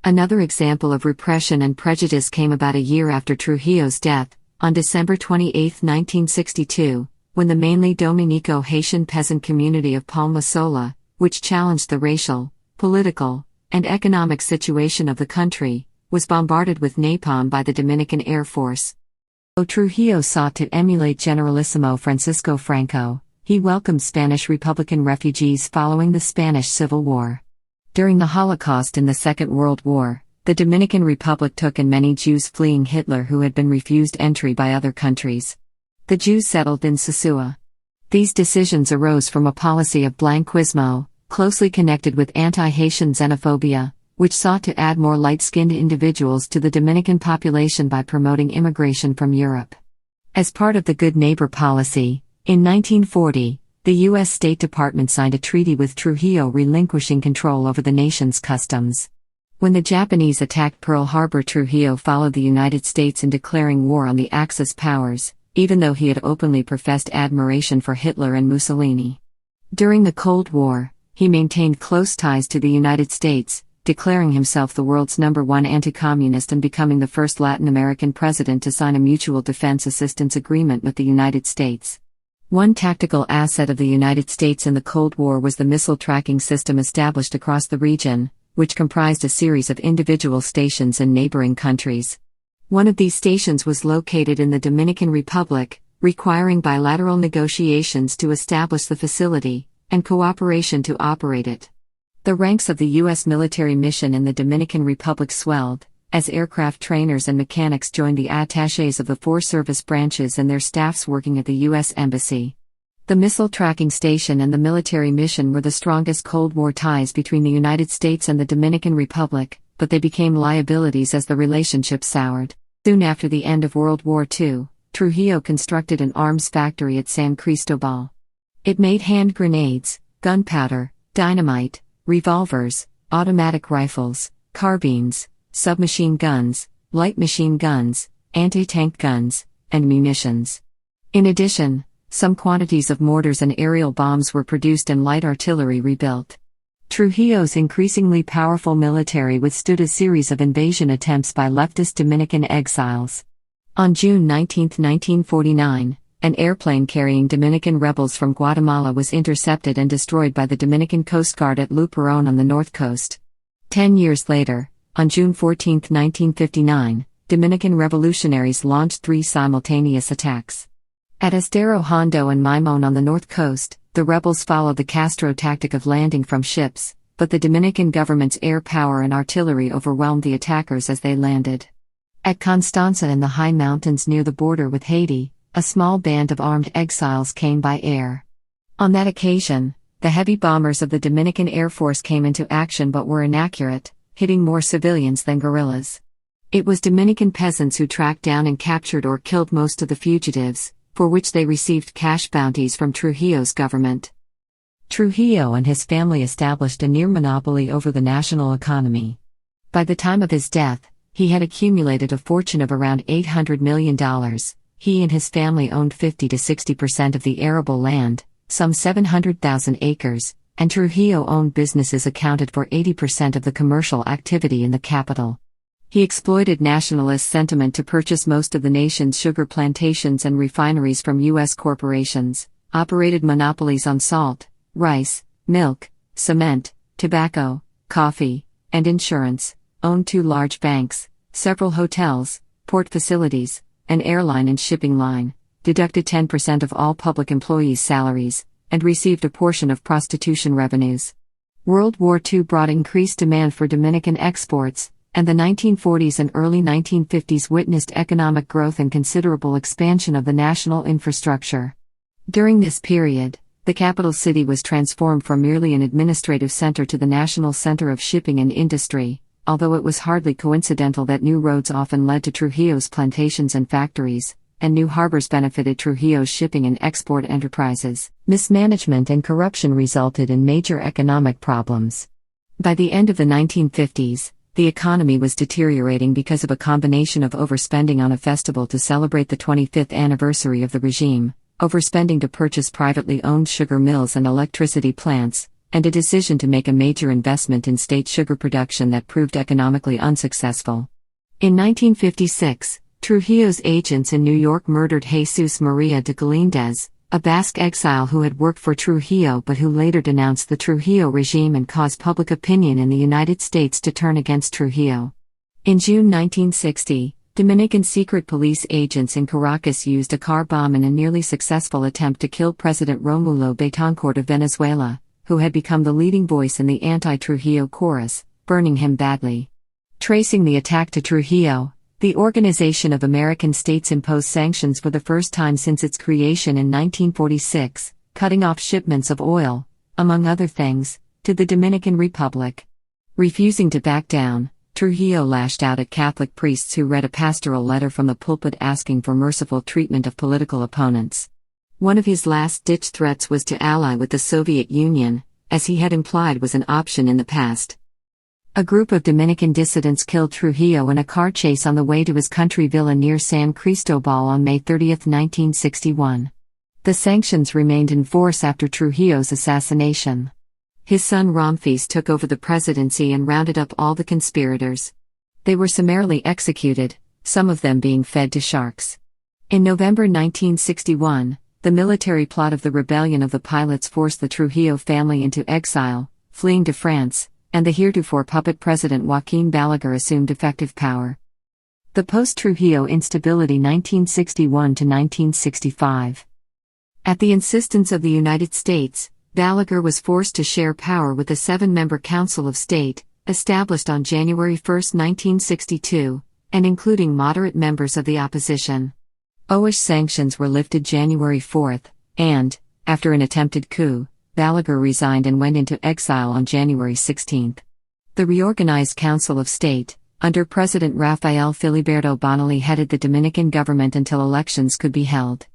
Another example of repression and prejudice came about a year after Trujillo's death, on December 28, 1962, when the mainly Dominico-Haitian peasant community of Palma Sola, which challenged the racial, political, and economic situation of the country, was bombarded with napalm by the Dominican Air Force. Though Trujillo sought to emulate Generalissimo Francisco Franco, he welcomed Spanish Republican refugees following the Spanish Civil War. During the Holocaust in the Second World War, the Dominican Republic took in many Jews fleeing Hitler who had been refused entry by other countries. The Jews settled in Sosua. These decisions arose from a policy of blanquismo, closely connected with anti-Haitian xenophobia, which sought to add more light-skinned individuals to the Dominican population by promoting immigration from Europe. As part of the Good Neighbor policy, in 1940, the U.S. State Department signed a treaty with Trujillo relinquishing control over the nation's customs. When the Japanese attacked Pearl Harbor, Trujillo followed the United States in declaring war on the Axis powers, even though he had openly professed admiration for Hitler and Mussolini. During the Cold War, he maintained close ties to the United States, declaring himself the world's #1 anti-communist and becoming the first Latin American president to sign a mutual defense assistance agreement with the United States. One tactical asset of the United States in the Cold War was the missile tracking system established across the region, which comprised a series of individual stations in neighboring countries. One of these stations was located in the Dominican Republic, requiring bilateral negotiations to establish the facility, and cooperation to operate it. The ranks of the U.S. military mission in the Dominican Republic swelled, as aircraft trainers and mechanics joined the attachés of the 4 service branches and their staffs working at the U.S. Embassy. The missile tracking station and the military mission were the strongest Cold War ties between the United States and the Dominican Republic, but they became liabilities as the relationship soured. Soon after the end of World War II, Trujillo constructed an arms factory at San Cristobal. It made hand grenades, gunpowder, dynamite, revolvers, automatic rifles, carbines, submachine guns, light machine guns, anti-tank guns, and munitions. In addition, some quantities of mortars and aerial bombs were produced and light artillery rebuilt. Trujillo's increasingly powerful military withstood a series of invasion attempts by leftist Dominican exiles. On June 19, 1949, an airplane carrying Dominican rebels from Guatemala was intercepted and destroyed by the Dominican Coast Guard at Luperón on the north coast. 10 years later, on June 14, 1959, Dominican revolutionaries launched 3 simultaneous attacks. At Estero Hondo and Maimon on the north coast, the rebels followed the Castro tactic of landing from ships, but the Dominican government's air power and artillery overwhelmed the attackers as they landed. At Constanza in the high mountains near the border with Haiti, a small band of armed exiles came by air. On that occasion, the heavy bombers of the Dominican Air Force came into action but were inaccurate, hitting more civilians than guerrillas. It was Dominican peasants who tracked down and captured or killed most of the fugitives, for which they received cash bounties from Trujillo's government. Trujillo and his family established a near monopoly over the national economy. By the time of his death, he had accumulated a fortune of around $800 million. He and his family owned 50 to 60% of the arable land, some 700,000 acres, and Trujillo-owned businesses accounted for 80% of the commercial activity in the capital. He exploited nationalist sentiment to purchase most of the nation's sugar plantations and refineries from U.S. corporations, operated monopolies on salt, rice, milk, cement, tobacco, coffee, and insurance, owned 2 large banks, several hotels, port facilities, an airline and shipping line, deducted 10% of all public employees' salaries, and received a portion of prostitution revenues. World War II brought increased demand for Dominican exports, and the 1940s and early 1950s witnessed economic growth and considerable expansion of the national infrastructure. During this period, the capital city was transformed from merely an administrative center to the national center of shipping and industry, although it was hardly coincidental that new roads often led to Trujillo's plantations and factories, and new harbors benefited Trujillo's shipping and export enterprises. Mismanagement and corruption resulted in major economic problems. By the end of the 1950s, the economy was deteriorating because of a combination of overspending on a festival to celebrate the 25th anniversary of the regime, overspending to purchase privately owned sugar mills and electricity plants, and a decision to make a major investment in state sugar production that proved economically unsuccessful. In 1956, Trujillo's agents in New York murdered Jesus Maria de Galindez, a Basque exile who had worked for Trujillo but who later denounced the Trujillo regime and caused public opinion in the United States to turn against Trujillo. In June 1960, Dominican secret police agents in Caracas used a car bomb in a nearly successful attempt to kill President Romulo Betancourt of Venezuela, who had become the leading voice in the anti-Trujillo chorus, burning him badly. Tracing the attack to Trujillo, the Organization of American States imposed sanctions for the first time since its creation in 1946, cutting off shipments of oil, among other things, to the Dominican Republic. Refusing to back down, Trujillo lashed out at Catholic priests who read a pastoral letter from the pulpit asking for merciful treatment of political opponents. One of his last-ditch threats was to ally with the Soviet Union, as he had implied was an option in the past. A group of Dominican dissidents killed Trujillo in a car chase on the way to his country villa near San Cristobal on May 30, 1961. The sanctions remained in force after Trujillo's assassination. His son Ramfis took over the presidency and rounded up all the conspirators. They were summarily executed, some of them being fed to sharks. In November 1961, the military plot of the rebellion of the pilots forced the Trujillo family into exile, fleeing to France, and the heretofore puppet President Joaquin Balaguer assumed effective power. The post-Trujillo instability 1961 to 1965. At the insistence of the United States, Balaguer was forced to share power with the 7-member Council of State, established on January 1, 1962, and including moderate members of the opposition. OISH sanctions were lifted January 4, and, after an attempted coup, Balaguer resigned and went into exile on January 16. The reorganized Council of State, under President Rafael Filiberto Bonelli, headed the Dominican government until elections could be held.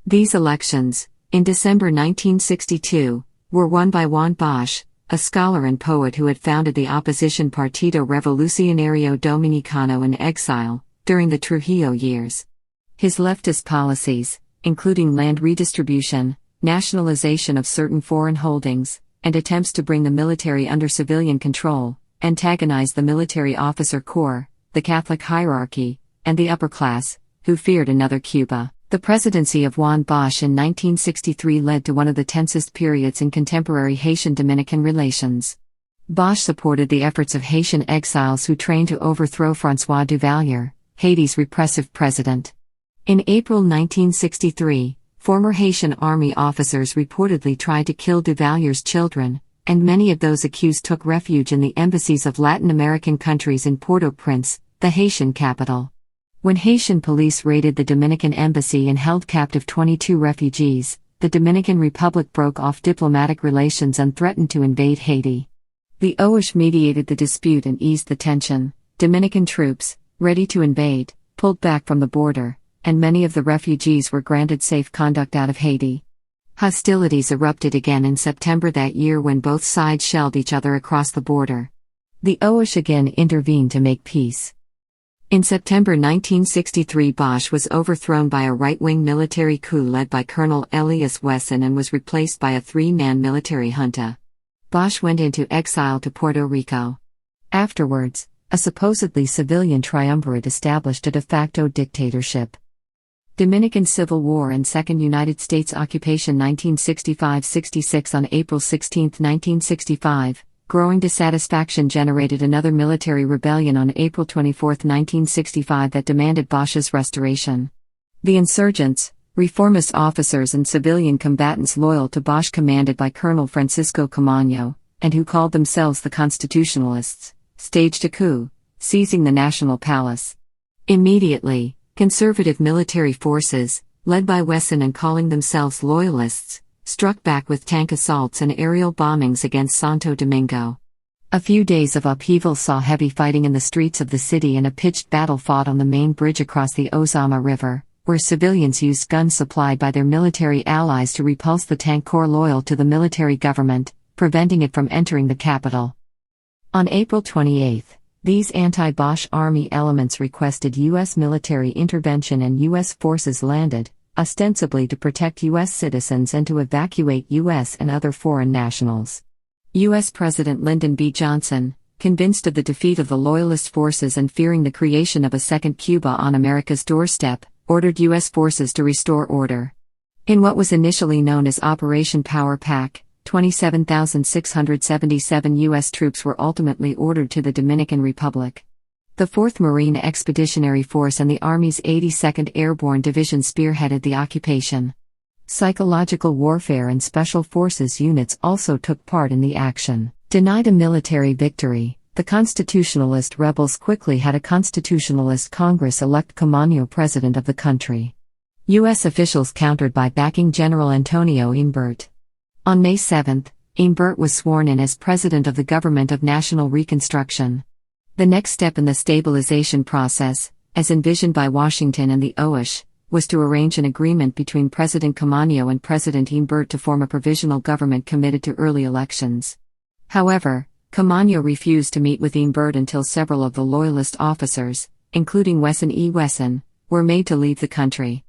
These elections, in December 1962, were won by Juan Bosch, a scholar and poet who had founded the opposition Partido Revolucionario Dominicano in exile, during the Trujillo years. His leftist policies, including land redistribution, nationalization of certain foreign holdings, and attempts to bring the military under civilian control, antagonized the military officer corps, the Catholic hierarchy, and the upper class, who feared another Cuba. The presidency of Juan Bosch in 1963 led to one of the tensest periods in contemporary Haitian-Dominican relations. Bosch supported the efforts of Haitian exiles who trained to overthrow François Duvalier, Haiti's repressive president. In April 1963, former Haitian army officers reportedly tried to kill Duvalier's children, and many of those accused took refuge in the embassies of Latin American countries in Port-au-Prince, the Haitian capital. When Haitian police raided the Dominican embassy and held captive 22 refugees, the Dominican Republic broke off diplomatic relations and threatened to invade Haiti. The OISH mediated the dispute and eased the tension. Dominican troops, ready to invade, pulled back from the border, and many of the refugees were granted safe conduct out of Haiti. Hostilities erupted again in September that year when both sides shelled each other across the border. The OISH again intervened to make peace. In September 1963, Bosch was overthrown by a right-wing military coup led by Colonel Elias Wesson and was replaced by a three-man military junta. Bosch went into exile to Puerto Rico. Afterwards, a supposedly civilian triumvirate established a de facto dictatorship. Dominican Civil War and Second United States Occupation 1965–66. On April 16, 1965, growing dissatisfaction generated another military rebellion on April 24, 1965 that demanded Bosch's restoration. The insurgents, reformist officers and civilian combatants loyal to Bosch commanded by Colonel Francisco Camaño, and who called themselves the Constitutionalists, staged a coup, seizing the National Palace. Immediately, conservative military forces, led by Wesson and calling themselves loyalists, struck back with tank assaults and aerial bombings against Santo Domingo. A few days of upheaval saw heavy fighting in the streets of the city and a pitched battle fought on the main bridge across the Ozama River, where civilians used guns supplied by their military allies to repulse the tank corps loyal to the military government, preventing it from entering the capital. On April 28, these anti-Bosch army elements requested U.S. military intervention and U.S. forces landed, ostensibly to protect U.S. citizens and to evacuate U.S. and other foreign nationals. U.S. President Lyndon B. Johnson, convinced of the defeat of the Loyalist forces and fearing the creation of a second Cuba on America's doorstep, ordered U.S. forces to restore order. In what was initially known as Operation Power Pack, 27,677 U.S. troops were ultimately ordered to the Dominican Republic. The 4th Marine Expeditionary Force and the Army's 82nd Airborne Division spearheaded the occupation. Psychological warfare and special forces units also took part in the action. Denied a military victory, the Constitutionalist rebels quickly had a Constitutionalist Congress elect Camaño president of the country. U.S. officials countered by backing General Antonio Imbert. On May 7, Imbert was sworn in as President of the Government of National Reconstruction. The next step in the stabilization process, as envisioned by Washington and the OISH, was to arrange an agreement between President Camaño and President Imbert to form a provisional government committed to early elections. However, Camaño refused to meet with Imbert until several of the Loyalist officers, including Wesson E. Wesson, were made to leave the country.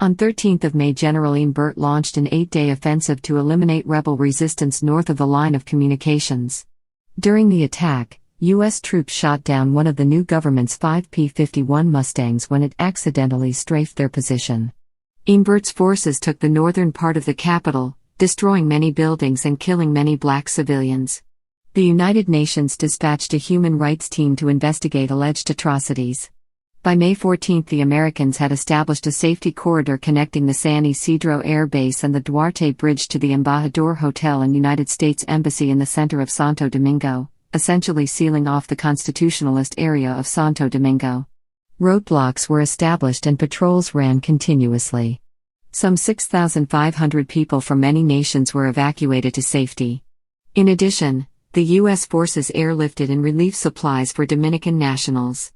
On 13 May, General Imbert launched an 8-day offensive to eliminate rebel resistance north of the line of communications. During the attack, U.S. troops shot down one of the new government's 5 P-51 Mustangs when it accidentally strafed their position. Imbert's forces took the northern part of the capital, destroying many buildings and killing many black civilians. The United Nations dispatched a human rights team to investigate alleged atrocities. By May 14, the Americans had established a safety corridor connecting the San Isidro Air Base and the Duarte Bridge to the Embajador Hotel and United States Embassy in the center of Santo Domingo, essentially sealing off the constitutionalist area of Santo Domingo. Roadblocks were established and patrols ran continuously. Some 6,500 people from many nations were evacuated to safety. In addition, the U.S. forces airlifted and relief supplies for Dominican nationals.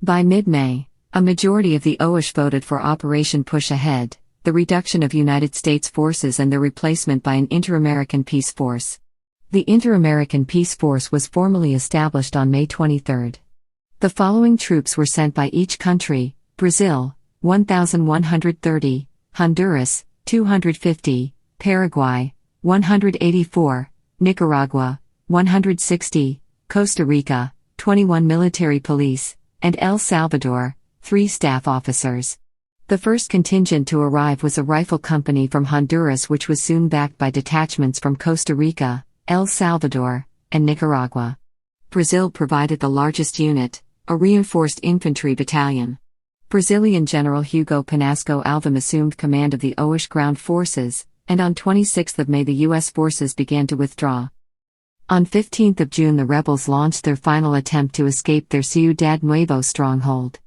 By mid-May, a majority of the OISH voted for Operation Push Ahead, the reduction of United States forces and their replacement by an Inter-American Peace Force. The Inter-American Peace Force was formally established on May 23. The following troops were sent by each country: Brazil, 1,130, Honduras, 250, Paraguay, 184, Nicaragua, 160, Costa Rica, 21 military police, and El Salvador, 3 staff officers. The first contingent to arrive was a rifle company from Honduras, which was soon backed by detachments from Costa Rica, El Salvador, and Nicaragua. Brazil provided the largest unit, a reinforced infantry battalion. Brazilian General Hugo Panasco Alvim assumed command of the Oish ground forces, and on 26 May the U.S. forces began to withdraw. On 15 June the rebels launched their final attempt to escape their Ciudad Nuevo stronghold.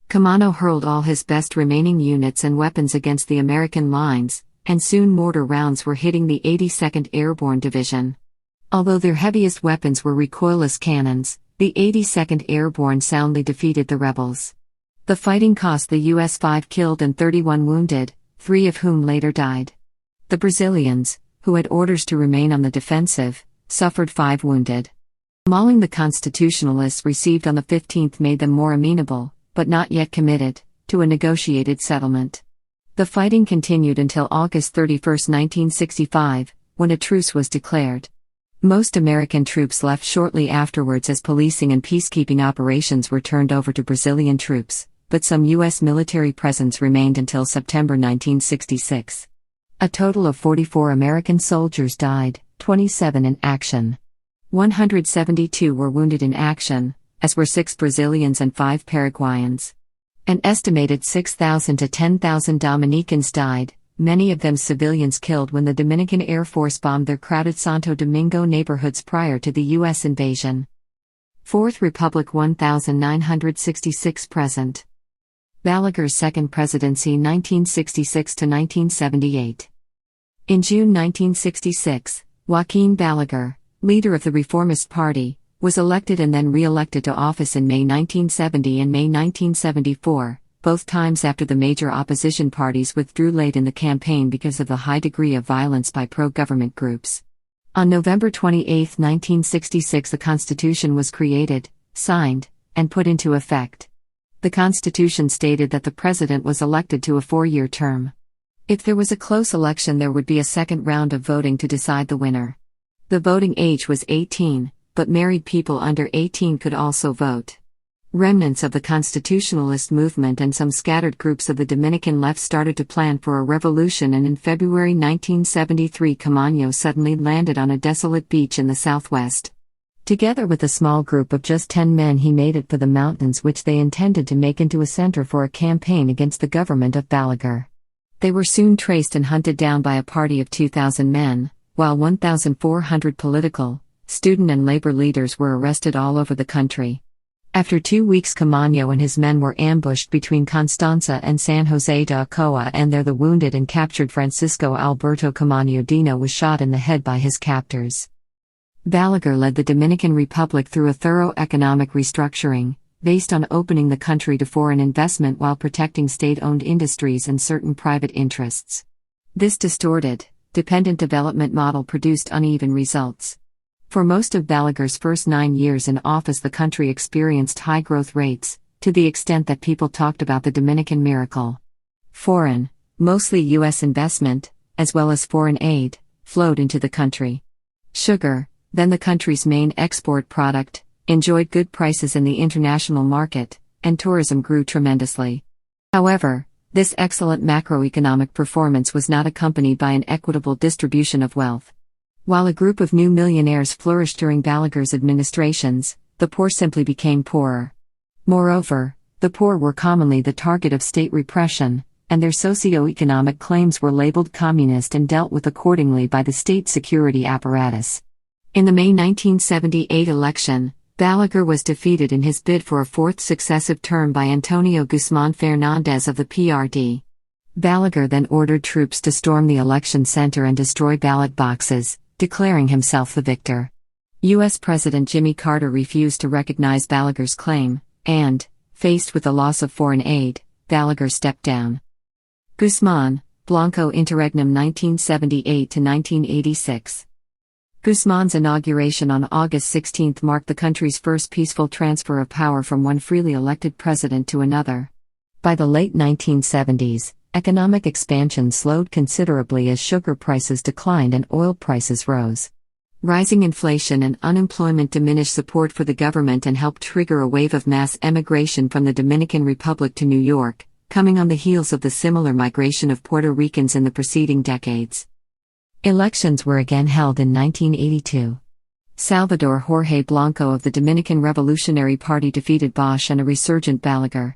Camano hurled all his best remaining units and weapons against the American lines, and soon mortar rounds were hitting the 82nd Airborne Division. Although their heaviest weapons were recoilless cannons, the 82nd Airborne soundly defeated the rebels. The fighting cost the U.S. 5 killed and 31 wounded, 3 of whom later died. The Brazilians, who had orders to remain on the defensive, suffered 5 wounded. Mauling the Constitutionalists received on the 15th made them more amenable, but not yet committed, to a negotiated settlement. The fighting continued until August 31, 1965, when a truce was declared. Most American troops left shortly afterwards as policing and peacekeeping operations were turned over to Brazilian troops, but some U.S. military presence remained until September 1966. A total of 44 American soldiers died, 27 in action. 172 were wounded in action, as were 6 Brazilians and 5 Paraguayans. An estimated 6,000 to 10,000 Dominicans died, many of them civilians killed when the Dominican Air Force bombed their crowded Santo Domingo neighborhoods prior to the U.S. invasion. Fourth Republic 1966 present. Balaguer's second presidency 1966–1978. In June 1966, Joaquin Balaguer, leader of the Reformist Party, was elected and then re-elected to office in May 1970 and May 1974, both times after the major opposition parties withdrew late in the campaign because of the high degree of violence by pro-government groups. On November 28, 1966 the Constitution was created, signed, and put into effect. The Constitution stated that the President was elected to a 4-year term. If there was a close election there would be a second round of voting to decide the winner. The voting age was 18, but married people under 18 could also vote. Remnants of the Constitutionalist movement and some scattered groups of the Dominican left started to plan for a revolution, and in February 1973 Camano suddenly landed on a desolate beach in the southwest. Together with a small group of just 10 men he made it for the mountains, which they intended to make into a center for a campaign against the government of Balaguer. They were soon traced and hunted down by a party of 2,000 men, while 1,400 political, student and labor leaders were arrested all over the country. After 2 weeks Camano and his men were ambushed between Constanza and San Jose de Ocoa, and there the wounded and captured Francisco Alberto Camano Dino was shot in the head by his captors. Balaguer led the Dominican Republic through a thorough economic restructuring, based on opening the country to foreign investment while protecting state-owned industries and certain private interests. This distorted, dependent development model produced uneven results. For most of Balaguer's first 9 years in office the country experienced high growth rates, to the extent that people talked about the Dominican miracle. Foreign, mostly U.S. investment, as well as foreign aid, flowed into the country. Sugar, then the country's main export product, enjoyed good prices in the international market, and tourism grew tremendously. However, this excellent macroeconomic performance was not accompanied by an equitable distribution of wealth. While a group of new millionaires flourished during Balaguer's administrations, the poor simply became poorer. Moreover, the poor were commonly the target of state repression, and their socio-economic claims were labeled communist and dealt with accordingly by the state security apparatus. In the May 1978 election, Balaguer was defeated in his bid for a 4th successive term by Antonio Guzman Fernandez of the PRD. Balaguer then ordered troops to storm the election center and destroy ballot boxes, declaring himself the victor. U.S. President Jimmy Carter refused to recognize Balaguer's claim, and, faced with the loss of foreign aid, Balaguer stepped down. Guzman, Blanco Interregnum 1978–1986. Guzman's inauguration on August 16 marked the country's first peaceful transfer of power from one freely elected president to another. By the late 1970s, economic expansion slowed considerably as sugar prices declined and oil prices rose. Rising inflation and unemployment diminished support for the government and helped trigger a wave of mass emigration from the Dominican Republic to New York, coming on the heels of the similar migration of Puerto Ricans in the preceding decades. Elections were again held in 1982. Salvador Jorge Blanco of the Dominican Revolutionary Party defeated Bosch and a resurgent Balaguer.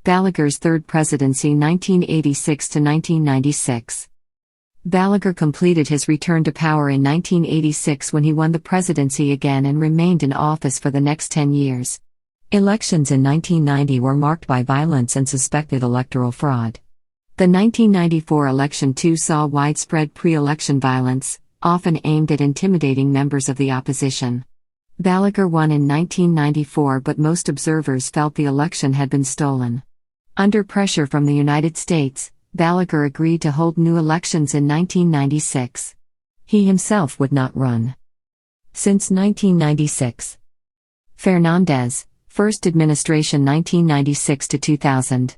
Balaguer's third presidency 1986 to 1996. Balaguer completed his return to power in 1986 when he won the presidency again and remained in office for the next 10 years. Elections in 1990 were marked by violence and suspected electoral fraud. The 1994 election too saw widespread pre-election violence, often aimed at intimidating members of the opposition. Balaguer won in 1994, but most observers felt the election had been stolen. Under pressure from the United States, Balaguer agreed to hold new elections in 1996. He himself would not run. Since 1996. Fernández, First Administration 1996 to 2000.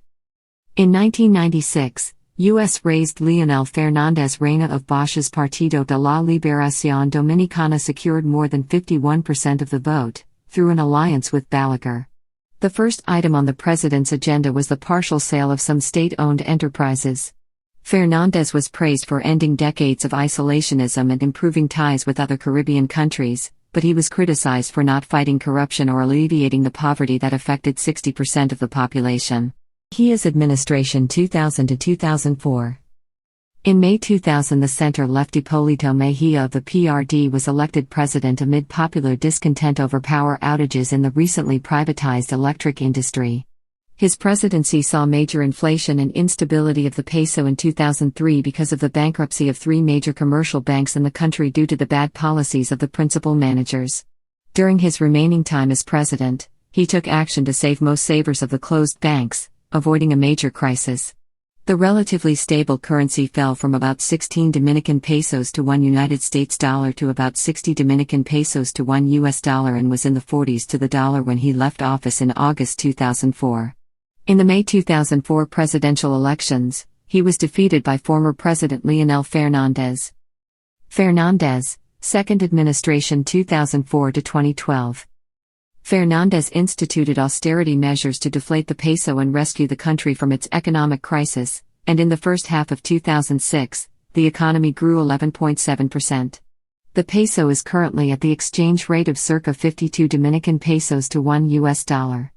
In 1996, U.S. raised Leonel Fernández Reina of Bosch's Partido de la Liberación Dominicana secured more than 51% of the vote, through an alliance with Balaguer. The first item on the president's agenda was the partial sale of some state-owned enterprises. Fernández was praised for ending decades of isolationism and improving ties with other Caribbean countries, but he was criticized for not fighting corruption or alleviating the poverty that affected 60% of the population. His administration 2000 to 2004. In May 2000, the center-left Hipólito Mejia of the PRD was elected president amid popular discontent over power outages in the recently privatized electric industry. His presidency saw major inflation and instability of the peso in 2003 because of the bankruptcy of 3 major commercial banks in the country due to the bad policies of the principal managers. During his remaining time as president, he took action to save most savers of the closed banks, avoiding a major crisis. The relatively stable currency fell from about 16 Dominican pesos to $1 United States dollar to about 60 Dominican pesos to $1 US dollar and was in the 40s to the dollar when he left office in August 2004. In the May 2004 presidential elections, he was defeated by former President Leonel Fernández. Fernández, Second Administration 2004 to 2012. Fernández instituted austerity measures to deflate the peso and rescue the country from its economic crisis, and in the first half of 2006, the economy grew 11.7%. The peso is currently at the exchange rate of circa 52 Dominican pesos to $1 US dollar.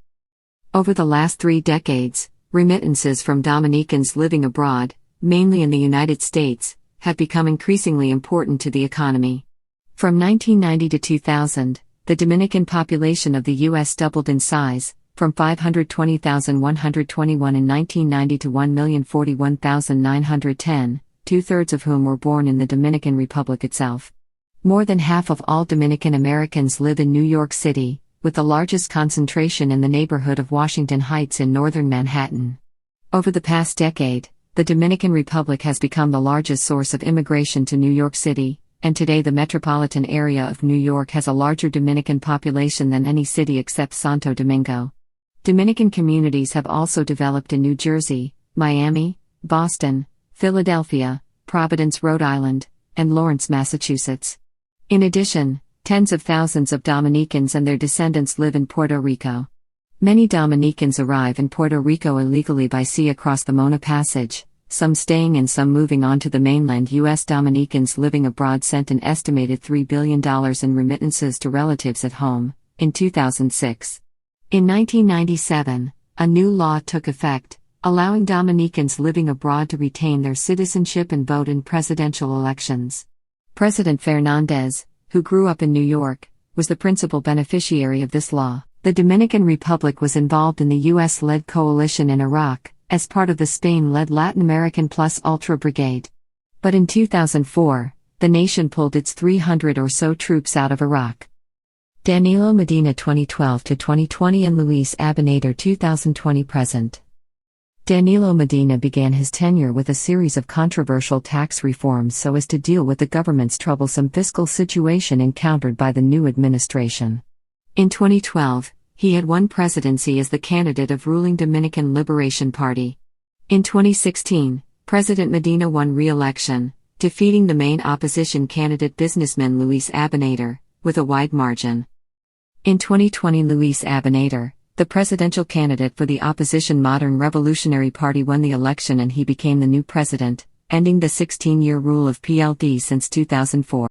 Over the last 3 decades, remittances from Dominicans living abroad, mainly in the United States, have become increasingly important to the economy. From 1990 to 2000, the Dominican population of the U.S. doubled in size, from 520,121 in 1990 to 1,041,910, 2/3 of whom were born in the Dominican Republic itself. More than half of all Dominican Americans live in New York City, with the largest concentration in the neighborhood of Washington Heights in northern Manhattan. Over the past decade, the Dominican Republic has become the largest source of immigration to New York City, and today the metropolitan area of New York has a larger Dominican population than any city except Santo Domingo. Dominican communities have also developed in New Jersey, Miami, Boston, Philadelphia, Providence, Rhode Island, and Lawrence, Massachusetts. In addition, tens of thousands of Dominicans and their descendants live in Puerto Rico. Many Dominicans arrive in Puerto Rico illegally by sea across the Mona Passage, some staying and some moving on to the mainland. U.S. Dominicans living abroad sent an estimated $3 billion in remittances to relatives at home, in 2006. In 1997, a new law took effect, allowing Dominicans living abroad to retain their citizenship and vote in presidential elections. President Fernández, who grew up in New York, was the principal beneficiary of this law. The Dominican Republic was involved in the U.S.-led coalition in Iraq, as part of the Spain-led Latin American Plus Ultra Brigade. But in 2004, the nation pulled its 300 or so troops out of Iraq. Danilo Medina 2012 to 2020 and Luis Abinader 2020 present. Danilo Medina began his tenure with a series of controversial tax reforms so as to deal with the government's troublesome fiscal situation encountered by the new administration. In 2012, he had won presidency as the candidate of ruling Dominican Liberation Party. In 2016, President Medina won re-election, defeating the main opposition candidate businessman Luis Abinader, with a wide margin. In 2020, Luis Abinader, the presidential candidate for the opposition Modern Revolutionary Party, won the election and he became the new president, ending the 16-year rule of PLD since 2004.